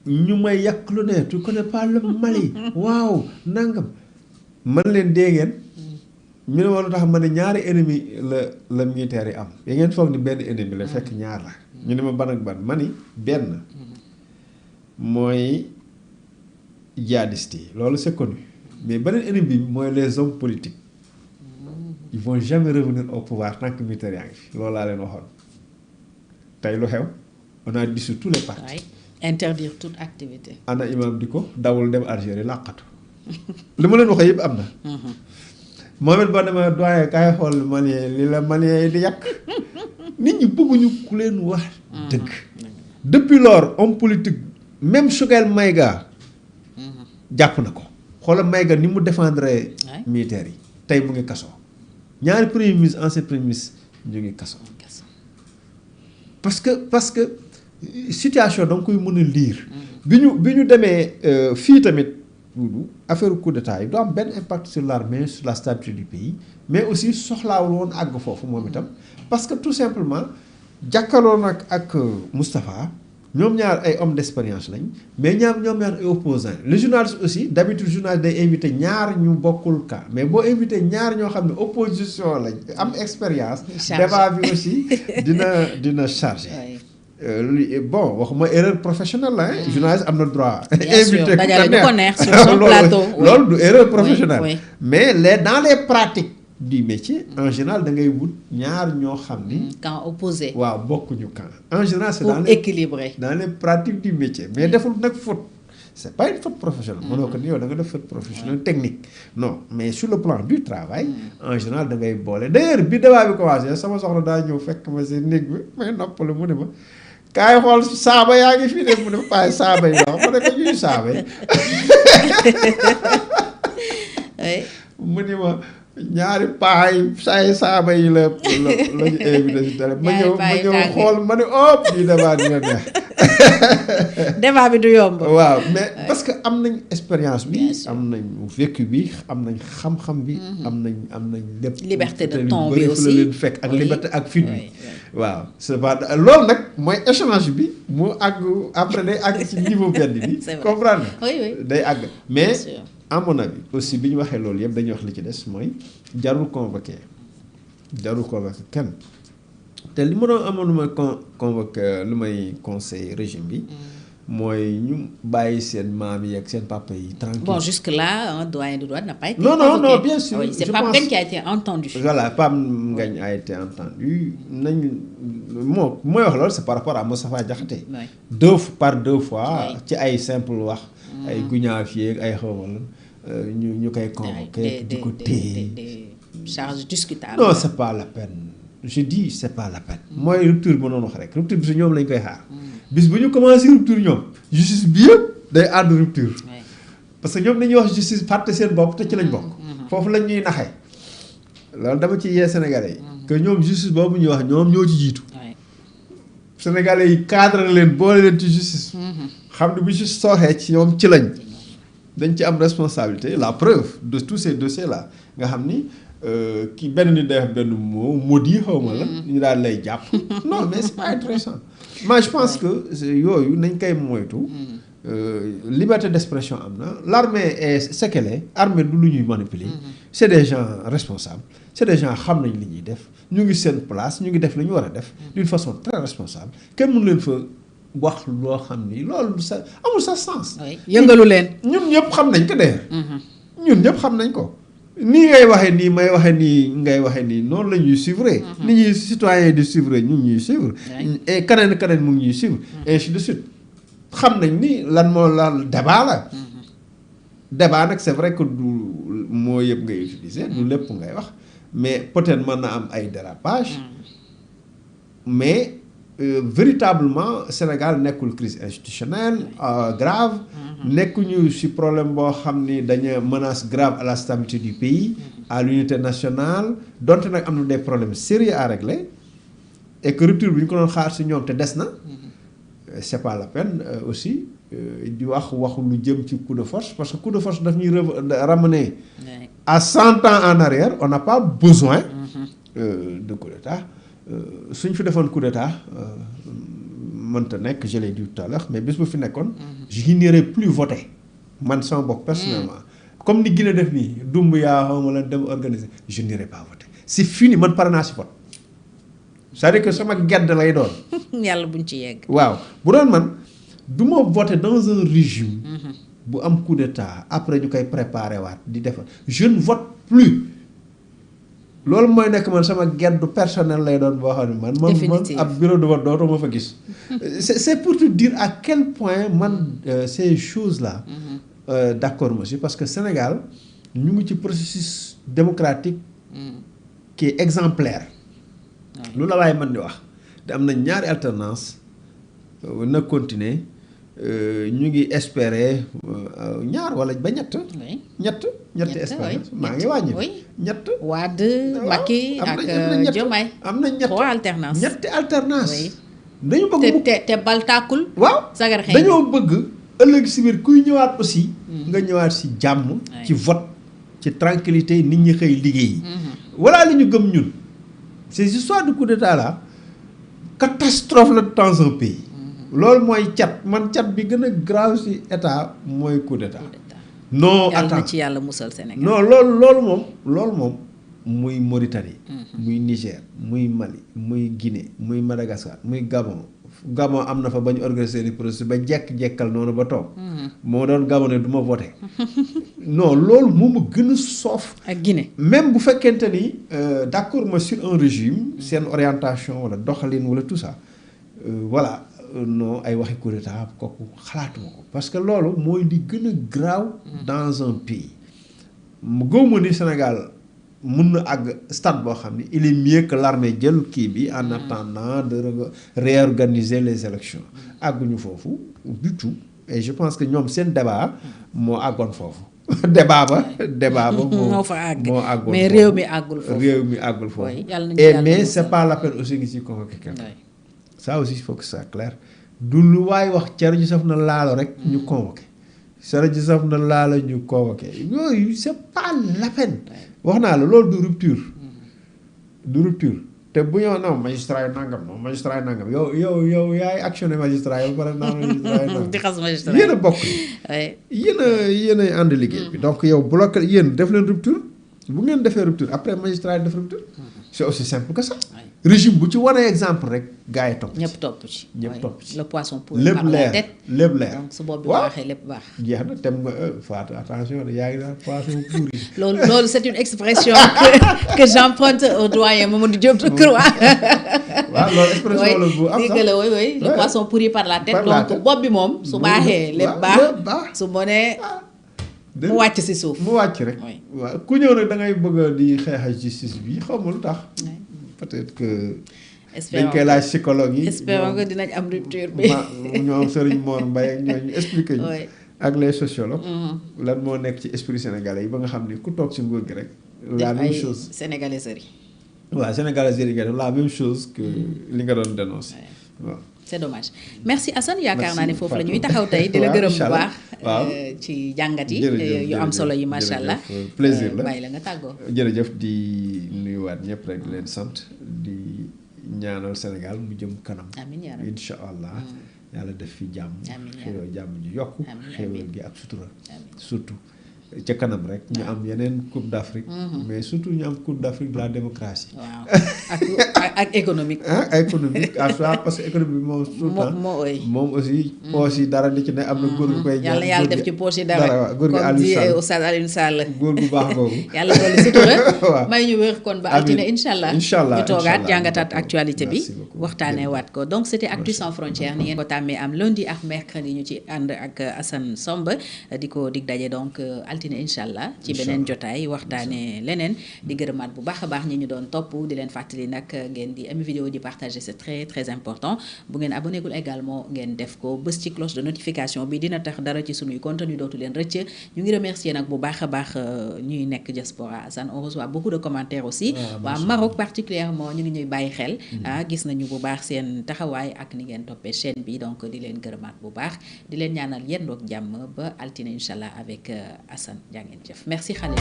ñu may yàq lu ne tu connais pas le Mali waaw nangam man leen dee ngeen ñu ne ma lu tax ma ne ñaari ennemi la militaire yi am ya ngeen foog ni benn ennemi la fekk ñaar la ñu ne ma ban ak ban ma ni benn mooy djihadistes yi loolu c'est connu mais beneen ennemi bi mooy les hommes politiques ils vont jamais revenir au pouvoir tant que militaire yaa ngi fi loolu laa leen waxoon tey lu xew on a dissous tous les partis interdire toute activité. ana imam di ko dawul dem Algérie làqatu li ma leen waxee yëpp am na Mohamed Ba dama doyen kaay xool Malien li la Malien yi di yàq nit ñi bëgguñu ku leen wax dëgg depuis lors homme politique même Choguel Maïga jàpp na ko xoolal Maïga ni mu défendre militaires yi tey mu ngi kaso ñaari premier ministre ancien premier ministre ñu ngi kaso parce que situation da nga koy mën a lire bi ñu demee fii tamit affaire coup d'état yi du am benn impact sur l'armée sur la stabilité du pays mais aussi soxlaawul woon àgg foofu moom itam parce que tout simplement jàkkaarloo nag ak Moustapha ñoom ñaar ay hommes d'expérience lañ mais ñoom ñaar ay opposants le journaliste aussi d'habitude journaliste day invité ñaar ñu bokkul cas mais boo invité ñaar ñoo xam ne opposition lañ am expérience débat bi aussi dina chargé bon waxuma erreur professionnelle la journaliste am na droit invité ku neex sur son plateau loolu du erreur professionnelle mais dans les pratiques du métier en général da ngay wut ñaar ñoo xam ni camp opposé waaw bokkuñu camp en général c'est dans les pratiques du métier mais deful nag faute c'est pas une faute professionnelle mënoo ko ni yow da nga def faute professionnelle technique non mais sur le plan du travail en général da ngay boole d'ailleurs bi débat bi commencé sama soxna daa ñëw fekk ma si néeg bi may noppalu mu ne ma kaay xool saaba yaa ngi fii de mu ne ma paay saaba yi wax ma ne ko ñuy saaba yi mu ne ma ñaari paay say saaba yi la ñu invité si télé ma ñëw xool ma ne di débat dina neex débat bi du yomb waaw mais parce que am nañ expérience bi am nañ vécu bi am nañ xam-xam bi am nañ lépp liberté de ton bi aussi leen fekk ak liberté ak fit bi waaw c'est pas loolu nag mooy échange bi mu àgg après day àgg ci niveau benn bi comprendre day àgg mais à mon avis aussi bi ñu waxee loolu yëpp dañuy wax li ci des mooy jarul convoqué kenn te li ma doon amoon lu may convoqué lu may conseil régime bi mooy ñu bàyyi seen maam yi ak seen papa yi tranquille. Bon, jusque-là, un doyen de douane n'a pas été convoqué. Non, bien sûr. Oui, c'est Pape Ngagne qui a été entendu. Voilà, Pape Ngagne a été entendu. Moi, c'est par rapport à Moustapha Diakhaté. Deux fois, ci ay simple wax ay guñaafié ay xawal ñu koy convoqué di ko téye. Des charges discutables. Non, c'est pas la peine. Je dis c'est pas la peine. Mooy rupture ba noonu wax rek rupture bi su ñoom lañ koy xaar. bis bu ñu commencé rupture ñoom justice bi yëpp day ànd rupture. parce que ñoom dañuy wax justice fàtte seen bopp te ci lañ bokk. foofu lañ ñuy naxee. loolu dama ci yee Sénégalais yi. que ñoom justice boobu ñuy wax ñoom ñoo ci jiitu. Sénégalais yi cadre leen boole leen ci justice. xam ne bu justice sooxee ci ñoom ci lañ. dañ ci am responsabilité la preuve de tous ces dossiers là nga xam ni ki benn nit day wax benn mot maudit xaw ma la. ñu daal lay jàpp. non mais c'est pas intéressant. moi je pense que yooyu nañ koy moytu. Liberté d'expression am na l'armée est ce qu'elle est armée du lu ñuy manipuler. c'est des gens responsables. c'est des gens xam nañ li ñuy def ñu ngi seen place ñu ngi def li ñu war a def. d'une façon très responsable kenn mënu leen fa wax loo xam ni loolu sa amul sa sens. yëngalu leen. ñun ñëpp xam nañ ko de. ñun ñëpp xam nañ ko. nii ngay waxee nii may waxee nii ngay waxee nii noonu la ñuy suivre. ni ñuy citoyen di suivre ñun ñuy suivre. et keneen mu ngi ñuy suivre. et ainsi de suite xam nañ ni lan moo la débat la. débat nag c'est vrai que du moo yëpp ngay utiliser du lépp ngay wax mais peut-être mën na am ay dérapage mais véritablement Sénégal nekkul crise institutionnelle grave. nekkuñu ci problème boo xam ni dañu menace grave à la stabilité du pays à l'unité nationale donte nag am na des problèmes sérieux à régler et que rupture bi ñu ko doon xaar ci ñoom te des na c'est pas la peine aussi di waxu lu jëm ci coup de force parce que coup de force daf ñuy ramener à 100 ans en arrière on n'a pas besoin de coup d'état suñ fi defoon coup d'état mënta nekk je l'ai dit tout à l'heure mais bés bu fi nekkoon je n'irai plus voter man sama bopp personnellement comme ni Guinée def nii Doumbouya xaw ma la dem organiser je n'irai pas voter c'est fini man pare naa si vote c'est-à-dire que sama gedd lay doon yàlla buñ ci yegg waaw bu doon man du ma voter dans un régime bu am coup d'état après ñu koy préparer waat di defar je ne vote plus loolu mooy nekk man sama geddu personnel lay doon boo xam ne man ab bureau de vote dootoo ma fa gis c'est pour te dire à quel point man ces choses là d'accord ma si parce que Sénégal ñu ngi ci processus démocratique qui est exemplaire lu la waaye mën di wax te am na ñaari alternance na continuer ñu ngi espérer ñaar wala ba ñetti espérance maa ngi wàññi ñett Wade Macky ak Diomaye am na ñett trois alternance ñetti alternance dañu bëgg te bal tàkkul waaw sagar xëy dañoo bëgg ëllëg si biir kuy ñëwaat aussi nga ñëwaat si jàmm ci vote ci tranquillité nit ñi xëy liggéey voilà li ñu gëm ñun ces histoires de coup d'état là catastrophe la dans un pays loolu mooy cat bi gën a grave ci état mooy coup d'état non yàlla na ci yàlla musal Sénégal non loolu moom muy Mauritanie muy Niger muy Mali muy Guinée muy Madagascar muy Gabon am na fa ba ñu organiser ni processus ba jekk-jekkal noonu ba toog moo doon Gabon ne du ma voter non loolu moo ma gën a soof ak Guinée même bu fekkente ni d'accord ma sur un régime seen orientation wala doxalin wala tout ça voilà non ay waxi coup d'état kooku xalaatuma ko parce que loolu mooy li gën a grave dans un pays mu gëwma ni Sénégal mun na àgg stade boo xam ni il est mieux que l'armée jël kii bi en attendant de réorganiser les élections àgguñu foofu du tout et je pense que ñoom seen débat moo àggoon foofu débat ba moo fa àgg moo àggoon mais réew mi àggul foofu et mais c'est pas la peine aussi ngi ci convoquer quelqu'un ça aussi il faut que ça soit clair du lu waay wax cere ji saf na laalo rek ñu convoqué cere ji saf na laalo ñu convoqué yooyu c'est pas la peine wax naa la loolu du rupture te bu ñëw non magistrat yi nangam yow yaay actionné magistrat yi ba pare naan magistrat yi di xas magistrat yéen a bokk yéen a ànd liggéey bi donc yow bloqué yéen def leen rupture bu ngeen defee rupture après magistrat yi def rupture c'est aussi simple que ça régime bu ci wanee exemple rek gars yi topp ñëpp topp ci le poisson pourri lépp par la tête lépp leer donc su boobu bi baaxee lépp baax jeex na tem nga Fatou attention de yaa ngi daal poisson pourri loolu c'est une expression que j'emprunte au doyen Mamadou Diop Decroix waaw loolu expression la bu am sax oui le poisson pourri par la tête donc bopp bi moom su baaxee lépp baax su bonee mu wàcc si suuf mu wàcc rek waaw ku ñëw nag da ngay bëgg di xeex justice bi xaw ma lu tax peut-être que dañ koy laaj psychologue yi espérons que dinañ am rupture bi ñoom Serigne Mor Mbaye ak ñooñu expliqué ñu ak les sociologues lan moo nekk ci esprit sénégalais yi ba nga xam ni ku toog si nguur gi rek la même chose sénégalaiserie waaw sénégalaiserie nga def la même chose que li nga doon dénoncer waaw c'est dommage merci Assane yaakaar naa ne foofu la ñuy taxaw tey di la gërëm bu baax ci jàngat yi yu am solo yi macha allah plaisir la bàyyi la nga tàggoo. jërëjëf di nuyuwaat ñëpp rek di leen sant di ñaanal Sénégal mu jëm kanam. amiin yaa rabbi incha allah yàlla def fi jàmm. xéewal jàmm ji yokku. xéewal gi ak sutura. surtout ca kanam rek ñu am yeneen coupe d'Afrique. mais surtout ñu am coupe d'Afrique de la démocratie. waaw ak économique. économique parce que économie moom. moom aussi. poche yi dara di ci ne am na góor gu koy. yàlla def ci poche yi dara góor gi Aliou Sall comme Oustaz Alioune Sall. góor gu baax googu. yàlla loolu sutura. may ñu wér kon ba altine incha allah. ñu toogaat jàngataat actualité bi. waxtaanee waat ko donc c'était Actu sans frontières ni ngeen ko tàmmee am lundi ak mercredi ñu ci ànd ak Assane Somb di ko dig daje donc. altine incha allah ci beneen jotaay waxtaane leneen di gërëmaat bu baax a baax ñi ñu doon topp di leen fàttali nag ngeen di am vidéo di partager c'est très très important bu ngeen abonné gul également ngeen def ko bës ci cloche de notification bi dina tax dara ci sunuy contenu dootu leen rëcc ñu ngi remercier nag bu baax a baax ñuy nekk diaspora Assane on reçoit beaucoup de commentaires aussi waa Maroc particulièrement ñu ngi ñuy bàyyi xel gis nañu bu baax seen taxawaay ak ni ngeen toppee chaîne bi donc di leen gërëmaat bu baax di leen ñaanal yendoog jàmm ba altine incha allah avec Assane jaa ngeen jëf merci xale